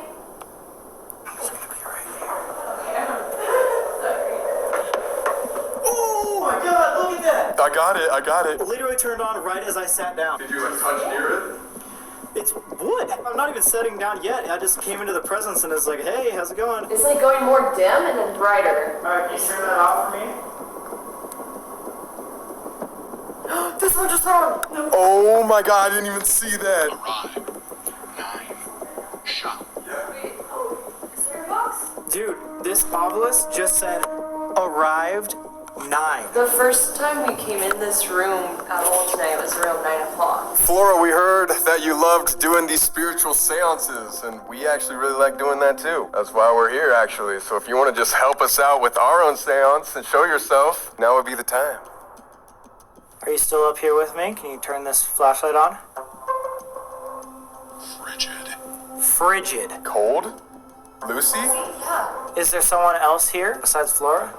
Oh my god, look at that! I got it. Literally turned on right as I sat down. Did you like touch near it? It's wood. I'm not even setting down yet. I just came into the presence and it's like, hey, how's it going? It's like going more dim and then brighter. Alright, can you turn that off for me? This one just on. Oh my god, I didn't even see that. Arrive. 9. Shot. Wait, is there a box? Dude, this obelisk just said, arrived 9. The first time we came in this room at all today was around 9 o'clock. Flora, we heard that you loved doing these spiritual seances, and we actually really like doing that too. That's why we're here, actually. So if you want to just help us out with our own seance and show yourself, now would be the time. Are you still up here with me? Can you turn this flashlight on? Frigid. Cold? Lucy? Yeah. Is there someone else here besides Flora?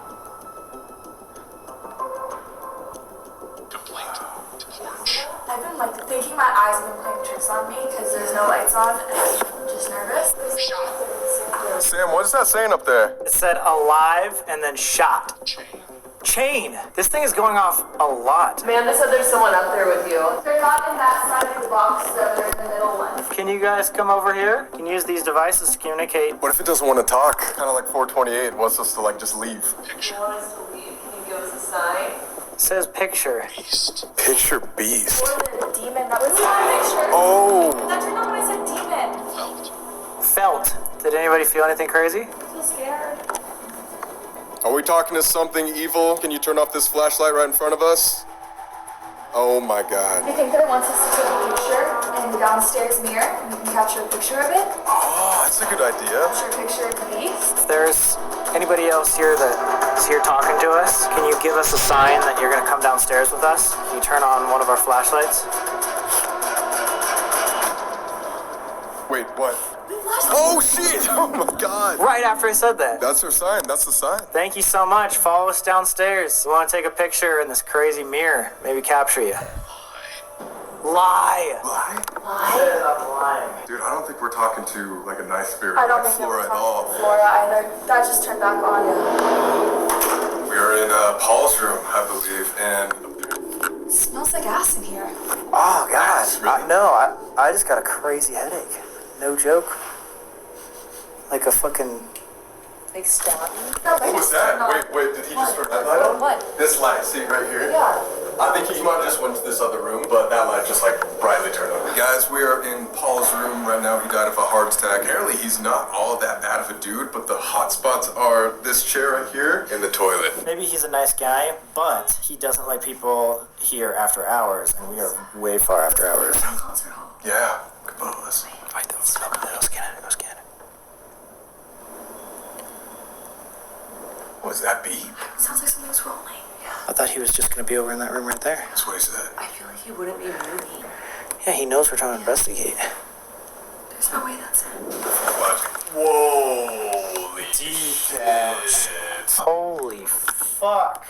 I've been like thinking my eyes have been playing tricks on me because there's no lights on and I'm just nervous. Sam, what is that saying up there? It said alive and then shot. Chain. This thing is going off a lot. Amanda said there's someone up there with you. They're not in that side of the box, though. They're in the middle one. Can you guys come over here? You can use these devices to communicate. What if it doesn't want to talk? Kind of like 428 wants us to like just leave. You want us to leave? Can you give us a sign? It says picture. Picture beast. Or the demon that was in the picture. Oh. That turned out when I said demon. Felt. Did anybody feel anything crazy? I feel scared. Are we talking to something evil? Can you turn off this flashlight right in front of us? Oh my god. I think that it wants us to take a picture in the downstairs mirror and you can capture a picture of it. Oh, that's a good idea. Capture a picture of the beast. If there's anybody else here that's here talking to us, can you give us a sign that you're gonna come downstairs with us? Can you turn on one of our flashlights? Wait, what? Oh shit! Oh my god! Right after I said that. That's her sign. That's the sign. Thank you so much. Follow us downstairs. We want to take a picture in this crazy mirror. Maybe capture you. Lie. Lie? I'm lying. Dude, I don't think we're talking to like a nice spirit I don't like think Flora it at was all. Flora either. That just turned back on. We are in Paul's room, I believe, and It smells like ass in here. Oh, God. I just got a crazy headache. No joke. Like a fucking... Like stabbing? No, what was that? Wait, did he just turn that light on? What? This light, see right here? Yeah. I think he might have just went to this other room, but that light just like brightly turned on. Guys, we are in Paul's room right now. He died of a heart attack. Apparently he's not all that bad of a dude, but the hot spots are this chair right here and the toilet. Maybe he's a nice guy, but he doesn't like people here after hours, and we are way far after hours. Yeah, Cabela's. Wait, go scan it. What's that beep? It sounds like something's rolling. I thought he was just gonna be over in that room right there. That's what he said. I feel like he wouldn't be moving. Yeah, he knows we're trying to investigate. There's no way that's it. Whoa, defense. Holy fuck.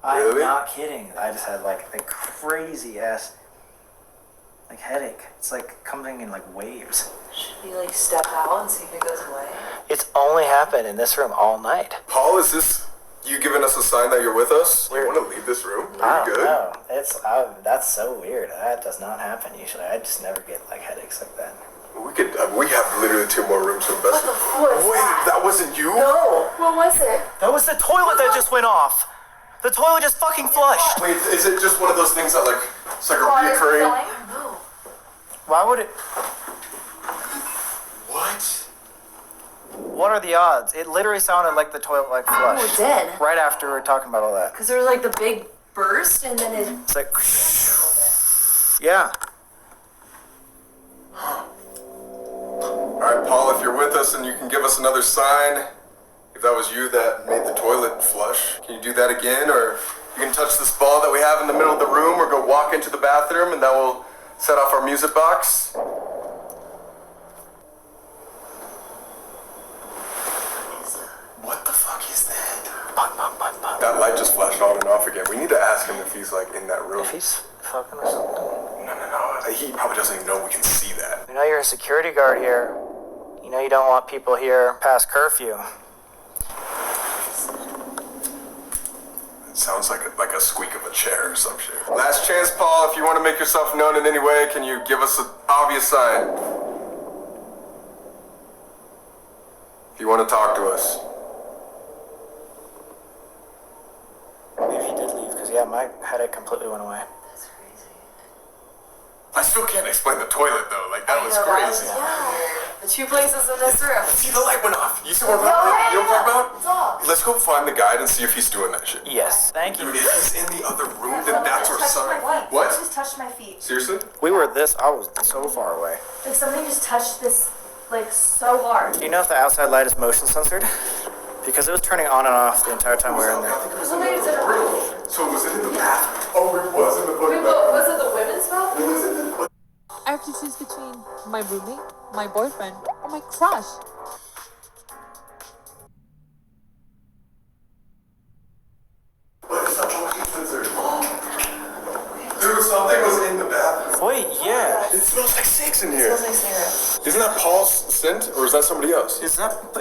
I'm Really? not kidding. I just had like a crazy ass. like headache. It's like coming in like waves. Should we like step out and see if it goes away? It's only happened in this room all night. Paul, is this you giving us a sign that you're with us? You want to leave this room? Are you good? No, that's so weird. That does not happen usually. I just never get like headaches like that. We have literally 2 more rooms to invest in. Wait, that wasn't you? No. What was it? That was the toilet that just went off. The toilet just fucking flushed. Wait, is it just one of those things that like it's like a reoccurring? No. Why would it? What? What are the odds? It literally sounded like the toilet like flushed. Oh, it did. Right after we were talking about all that. Because there was like the big burst and then it... It's like... Yeah. Alright, Paul, if you're with us and you can give us another sign, if that was you that made the toilet flush, can you do that again? Or you can touch this ball that we have in the middle of the room or go walk into the bathroom and that will set off our music box. What the fuck is that? That light just flashed on and off again. We need to ask him if he's like in that room. If he's fucking or something. No. He probably doesn't even know we can see that. You know you're a security guard here. You know you don't want people here past curfew. It sounds like a squeak of a chair or some shit. Last chance, Paul. If you want to make yourself known in any way, can you give us an obvious sign? If you want to talk to us. Maybe he did leave, because yeah, my headache completely went away. That's crazy. I still can't explain the toilet though. Like that was crazy. The 2 places in this room. See, the light went off. You see what I'm talking about? You know what I'm talking about? It's off. Let's go find the guide and see if he's doing that shit. Yes, thank you. Dude, if he's in the other room, then that's our sign. What? Just touched my feet. Seriously? I was so far away. Like somebody just touched this like so hard. Do you know if the outside light is motion censored? Because it was turning on and off the entire time we were in there. Somebody was in a room. So was it in the bathroom? Oh, it was in the fucking Was it the women's bathroom? I have to choose between my roommate, my boyfriend, or my crush. What is that motion censored? Dude, something was in the bathroom. Wait, yeah. It smells like cigs in here. It smells like cigarettes. Isn't that Paul's scent, or is that somebody else? Is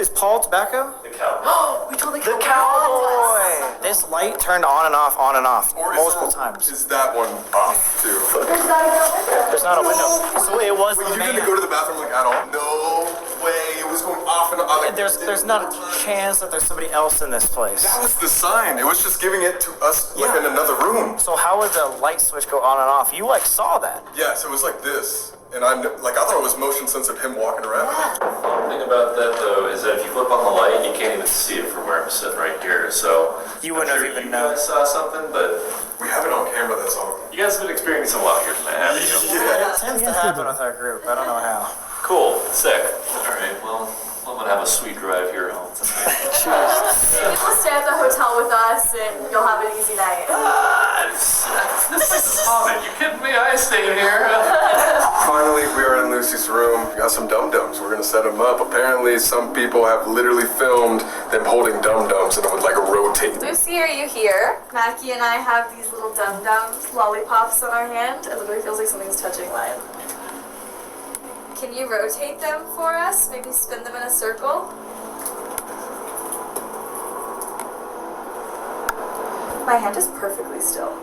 Paul tobacco? The cow. We told the The cowboy! This light turned on and off Or multiple times. Is that one off too? There's not a window. So it was Wait, the you main... didn't go to the bathroom like at all? No way. It was going off and on. Like, There's not a chance that there's somebody else in this place. that was the sign. It was just giving it to us like in another room. So how would the light switch go on and off? You like saw that. Yes, it was like this. And I thought it was motion censored him walking around. The thing about that though is that if you flip on the light, you can't even see it from where I'm sitting right here. So You wouldn't have even you known. guys saw something, but We have it on camera, that's all. you guys have been experiencing a lot here tonight, haven't you? Yeah. It tends to happen with our group. I don't know how. Cool. Sick. All right. Well, I'm gonna have a sweet drive here home tonight. Maybe you'll stay at the hotel with us and you'll have an easy night. This is common. You kidding me? I stayed here. Finally, we are in Lucy's room. We got some dum-dums. We're gonna set them up. Apparently, some people have literally filmed them holding dum-dums and it would like rotate. Lucy, are you here? Mackie and I have these little dum-dums, lollipops on our hand. It literally feels like something's touching mine. Can you rotate them for us? Maybe spin them in a circle? My hand is perfectly still.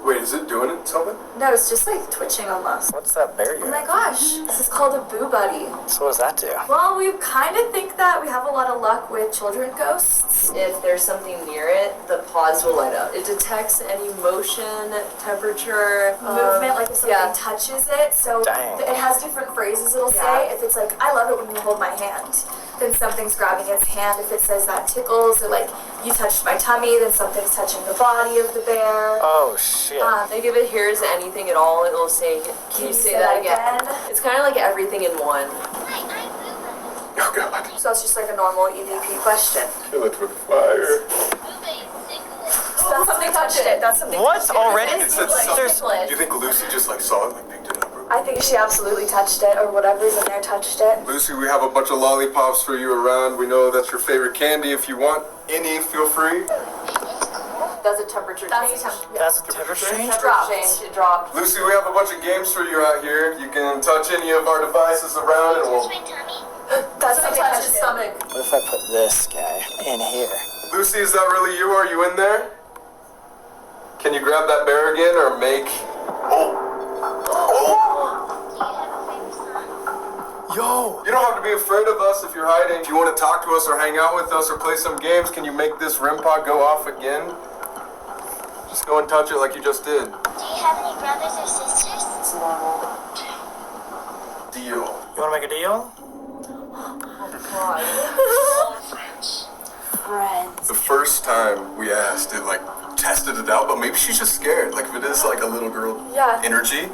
Wait, is it doing it something? No, it's just like twitching almost. What's that bear you Oh my have? gosh, this is called a boo buddy. So what does that do? Well, we kind of think that we have a lot of luck with children ghosts. If there's something near it, the pods will light up. It detects any motion, temperature, Movement, like if something touches it. So Dang. it has different phrases it'll say. If it's like, I love it when you hold my hand, then something's grabbing its hand. If it says that tickles, or like, you touched my tummy, then something's touching the body of the bear. Oh shit. Like if it hears anything at all, it'll say, can you say that again? It's kind of like everything in one. Oh god. So it's just like a normal EVP question. Kill it with fire. So that's something touched it. That's something What? touched it. Already? It said There's- something. Do you think Lucy just like saw it, like picked it up? I think she absolutely touched it, or whatever's in there touched it. Lucy, we have a bunch of lollipops for you around. We know that's your favorite candy. If you want any, feel free. That's a temperature change. That's a temperature change? It dropped. Lucy, we have a bunch of games for you out here. You can touch any of our devices around and we'll... That's something touch his stomach. What if I put this guy in here? Lucy, is that really you? Are you in there? Can you grab that bear again or make... Yo! You don't have to be afraid of us if you're hiding. If you want to talk to us or hang out with us or play some games, can you make this REM pod go off again? Just go and touch it like you just did. Do you have any brothers or sisters? It's normal. Deal. You want to make a deal? The first time we asked, it like tested it out, but maybe she's just scared. Like if it is like a little girl energy,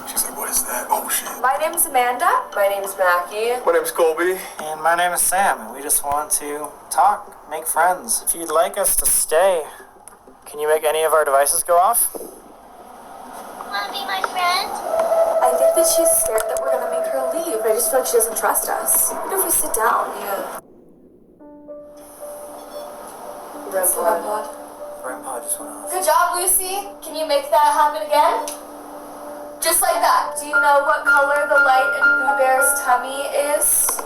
she's like, what is that? Oh shit. My name's Amanda. My name's Mackie. My name's Colby. And my name is Sam, and we just want to talk, make friends. If you'd like us to stay, can you make any of our devices go off? Wanna be my friend? I think that she's scared that we're gonna make her leave. I just feel like she doesn't trust us. What if we sit down? Yeah. Red blood. Grandpa just went off. Good job, Lucy. Can you make that happen again? Just like that. Do you know what color the light in Boo Bear's tummy is?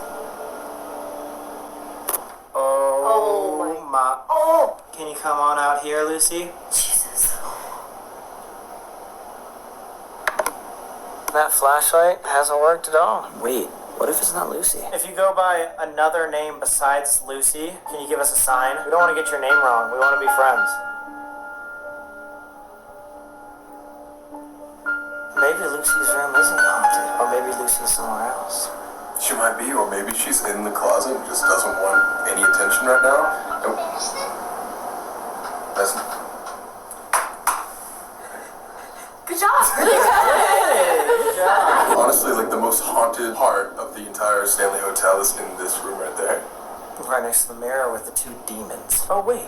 Oh my. Oh! Can you come on out here, Lucy? Jesus. That flashlight hasn't worked at all. Wait, what if it's not Lucy? If you go by another name besides Lucy, can you give us a sign? We don't want to get your name wrong. We want to be friends. Maybe Lucy's room isn't haunted. Or maybe Lucy's somewhere else. She might be, or maybe she's in the closet and just doesn't want any attention right now. Nope. That's... Good job. Really good. Honestly, like the most haunted part of the entire Stanley Hotel is in this room right there. Right next to the mirror with the two demons. Oh, wait.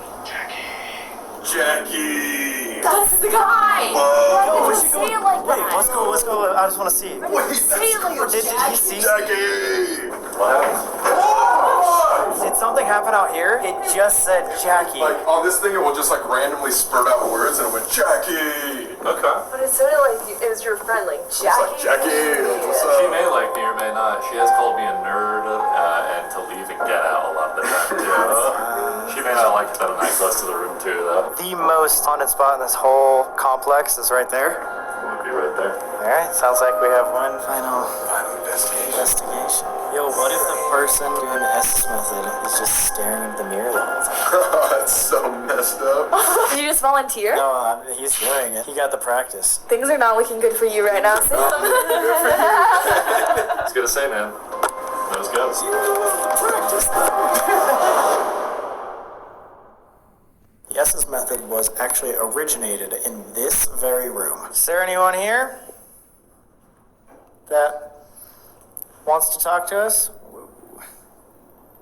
Jackie! That's the guy. Whoa. Why did you say it like Wait, that? let's go. I just want to see. Why did you say it like Did he see? Jackie! What happened? Did something happen out here? It just said Jackie. Like on this thing, it will just like randomly spurt out words and it went Jackie! Okay. But it sounded like it was your friend, like It's Jackie. like Jackie! What's She up? may like me or may not. She has called me a nerd and to leave and get out a lot of the time too. She may not like that I'm not close to the room too though. The most haunted spot in this whole complex is right there. Would be right there. Alright, sounds like we have one final Investigation. Yo, what if the person doing the S method is just staring at the mirror the whole time? That's so messed up. Did you just volunteer? No, he's doing it. He got the practice. Things are not looking good for you right now, Sam. I was gonna say, man. Those goes. The S's method was actually originated in this very room. Is there anyone here that wants to talk to us?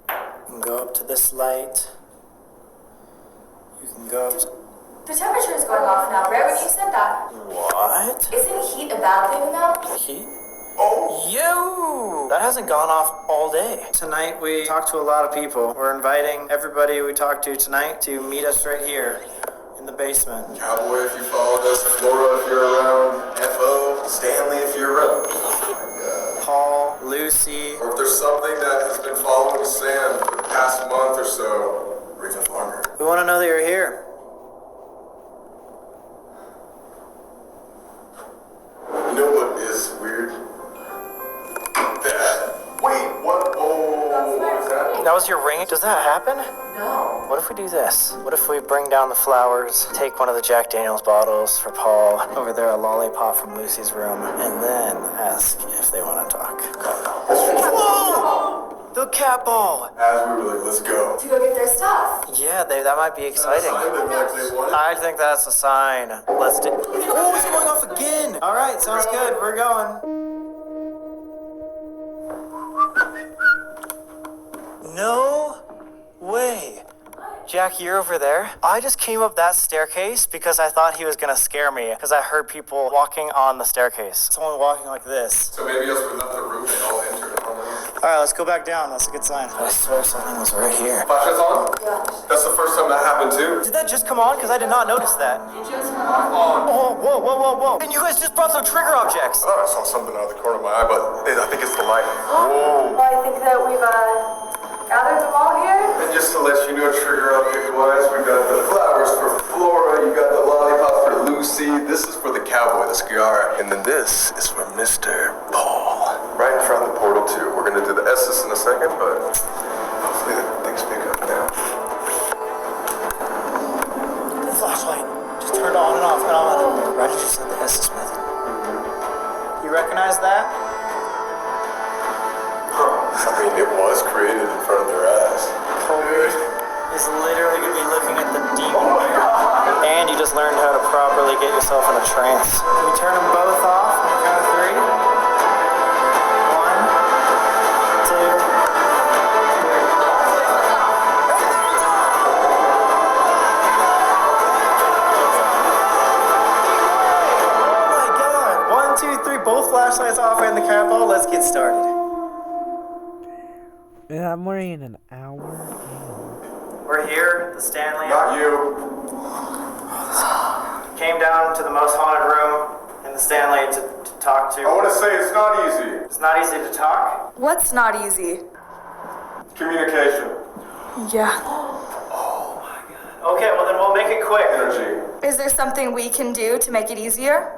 You can go up to this light. You can go up to... The temperature is going off now, right? When you said that. What? Isn't heat a bad thing though? Heat? Oh, yo! That hasn't gone off all day. Tonight we talked to a lot of people. We're inviting everybody we talked to tonight to meet us right here in the basement. Cowboy if you followed us, Flora if you're around, F.O., Stanley if you're around. Oh my god. Paul, Lucy. Or if there's something that has been following Sam for the past month or so, or even longer. We want to know that you're here. You know what is weird? That. Wait, what? Oh, what is that? That was your ring? Does that happen? No. What if we do this? What if we bring down the flowers, take one of the Jack Daniels bottles for Paul, over there a lollipop from Lucy's room, and then ask if they want to talk? Whoa! The cat ball! As we were like, let's go. To go get their stuff. Yeah, that might be exciting. They want it? I think that's a sign. Let's do... Oh, it's going off again! Alright, sounds good. We're going. No way. Jack, you're over there. I just came up that staircase because I thought he was gonna scare me because I heard people walking on the staircase. Someone walking like this. So maybe as we left the room, they all entered on them. Alright, let's go back down. That's a good sign. I swear something was right here. Flashlights on? Yeah. That's the first time that happened too. Did that just come on? Because I did not notice that. It just come on. Oh, whoa. And you guys just brought some trigger objects. I thought I saw something out of the corner of my eye, but I think it's the light. Whoa. Well, I think that we've gathered them all here. And just to let you know, trigger object-wise, we've got the flowers for Flora, you got the lollipop for Lucy, this is for the cowboy, the Sciara, and then this is for Mr. Paul. Right in front of the portal, too. We're gonna do the S's in a second, but hopefully things pick up now. The flashlight just turned on and off and on. Roger just said the S's method. You recognize that? I mean, it was created in front of their eyes. Colby is literally going to be looking at the demon here. And you just learned how to properly get yourself in a trance. Can we turn them both off on the count of 3? 1, 2, 3. Oh my god. 1, 2, 3. Both flashlights off and the capo. Let's get started. Yeah, I'm worried in an hour. We're here, the Stanley. Not you. Came down to the most haunted room in the Stanley to talk to. I want to say it's not easy. It's not easy to talk. What's not easy? Communication. Yeah. Okay, well then we'll make it quick. Energy. Is there something we can do to make it easier?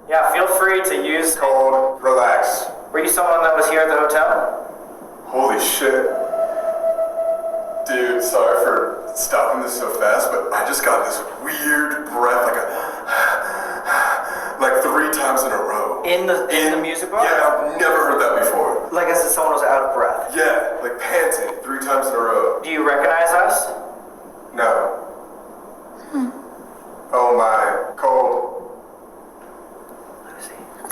Yeah, feel free to use. Cold. Relax. Were you someone that was here at the hotel? Holy shit. Dude, sorry for stopping this so fast, but I just got this weird breath, like 3 times in a row. In the music box? Yeah, I've never heard that before. Like as if someone was out of breath. Yeah, like panting 3 times in a row. Do you recognize us? No. Oh my, cold.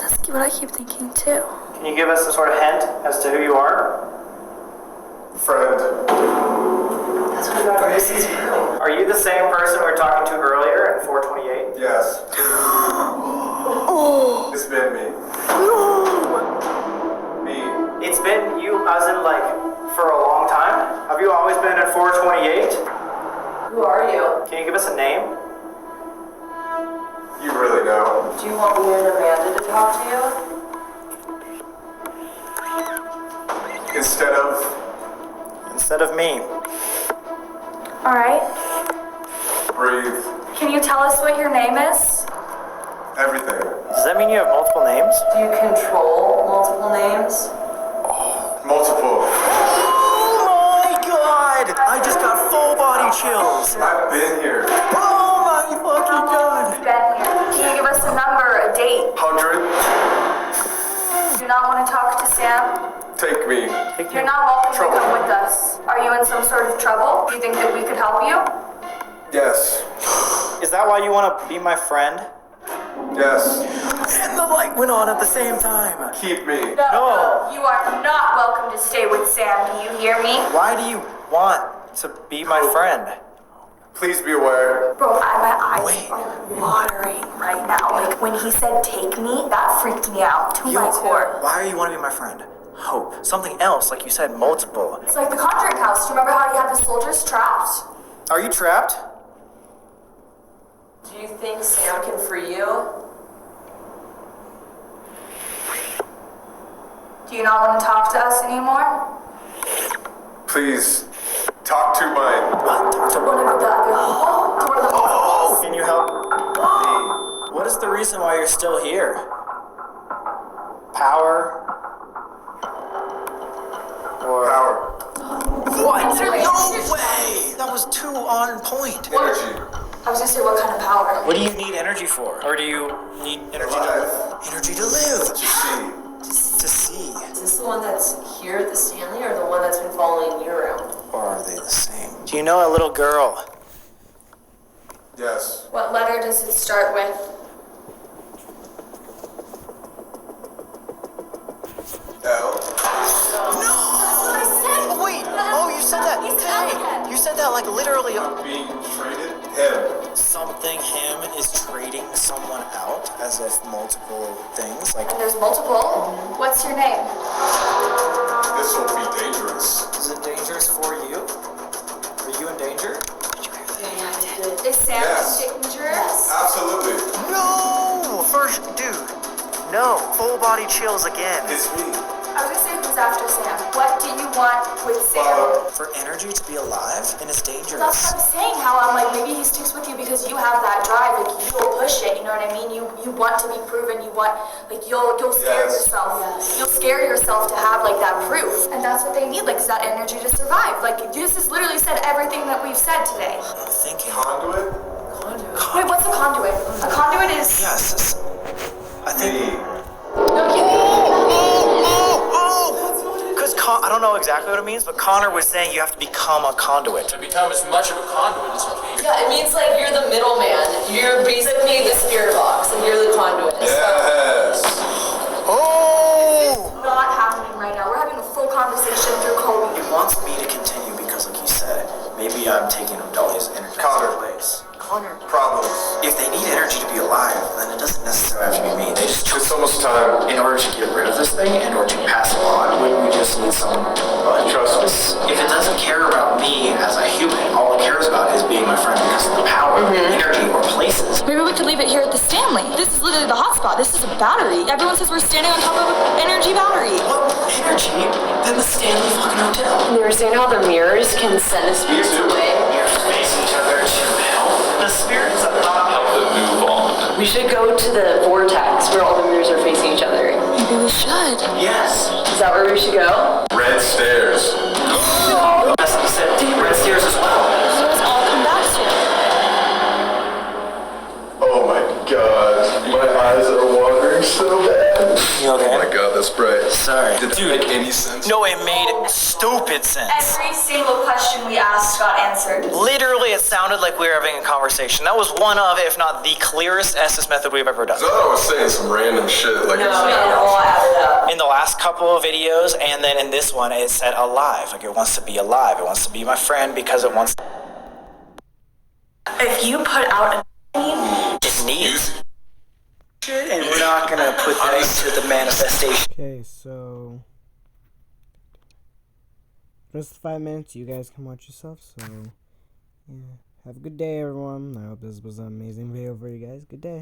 That's what I keep thinking too. Can you give us a sort of hint as to who you are? Friend. That's what about Grace's room. Are you the same person we were talking to earlier at 428? Yes. It's been me. Me. It's been you as in like for a long time? Have you always been at 428? Who are you? Can you give us a name? You really know. Do you want me and Amanda to talk to you? Instead of me. Alright. Breathe. Can you tell us what your name is? Everything. Does that mean you have multiple names? Do you control multiple names? Multiple. Oh my god! I just got full body chills. I've been here. Oh my fucking god! You've been here. Can you give us a number, a date? 100. Do you not want to talk to Sam? Take me. You're not welcome to come with us. Are you in some sort of trouble? Do you think that we could help you? Yes. Is that why you want to be my friend? Yes. And the light went on at the same time. Keep me. No. You are not welcome to stay with Sam. Do you hear me? Why do you want to be my friend? Please be aware. Bro, my eyes are watering right now. Like when he said take me, that freaked me out to my core. Why do you want to be my friend? Hope. Something else, like you said, multiple. It's like the Conjuring House. Do you remember how he had the soldiers trapped? Are you trapped? Do you think Sam can free you? Do you not want to talk to us anymore? Please, talk to my... One of the hall. Can you help? What is the reason why you're still here? Power? Or... Power. What? No way! That was too on point. Energy. I was gonna say, what kind of power? What do you need energy for? Or do you need energy to live? Energy to live! To see. To see. Is this the one that's here at the Stanley or the one that's been following you around? Or are they the same? Do you know a little girl? Yes. What letter does it start with? L. No! Wait! Oh, you said that. Hey, you said that like literally. Being traded? Him. something him is trading someone out as if multiple things? Like, And there's multiple. What's your name? This will be dangerous. is it dangerous for you? Are you in danger? Is Sam Yes. in danger? Yes. Absolutely. No! First, dude. No. Full body chills again. It's me. I was gonna say who's after Sam. What do you want with Sam? For energy to be alive, and it's dangerous. That's what I'm saying, how I'm like, maybe he sticks with you because you have that drive, like you'll push it, you know what I mean? You want to be proven, you want, like you'll scare yourself. You'll scare yourself to have like that proof. And that's what they need, like is that energy to survive. Like this has literally said everything that we've said today. I'm thinking. Conduit? Wait, what's a conduit? A conduit is... Yes. I think. Because I don't know exactly what it means, but Connor was saying you have to become a conduit. To become as much of a conduit as you can. Yeah, it means like you're the middleman. You're basically the spirit box, and you're the conduit. Yes. Oh! Not happening right now. We're having a full conversation through Colby. He wants me to continue because, like you said, maybe I'm taking Dolly's energy Connor. place. Connor. Problems. If they need energy to be alive, then it doesn't necessarily have to be me. They just It's almost time. in order to get rid of this thing, in order to pass it on, wouldn't we just need someone to Trust me. If it doesn't care about me as a human, all it cares about is being my friend because of the power, energy, or places. Maybe we could leave it here at the Stanley. This is literally the hotspot. This is a battery. Everyone says we're standing on top of an energy battery. What energy? Then the Stanley fucking hotel. They were saying how the mirrors can send the spirits away. Mirrors face each other to help the spirits of Help them move on. We should go to the vortex where all the mirrors are facing each other. Maybe we should. Yes. Is that where we should go? Red stairs. Yes, you said red stairs as well. So let's all come back soon. Oh my god. My eyes are watering so bad. You okay? Oh my god, that's bright. Sorry. Did that make any sense? No, it made stupid sense. Every single question we asked got answered. Literally, it sounded like we were having a conversation. That was one of, if not the clearest Estes method we've ever done. I thought I was saying some random shit. Like No, it all added up. In the last couple of videos, and then in this one, it said alive. Like, it wants to be alive. It wants to be my friend because it wants... If you put out It needs shit, and we're not gonna put that into the manifestation. Okay, so just 5 minutes. You guys can watch yourself. So yeah, have a good day, everyone. I hope this was an amazing video for you guys. Good day.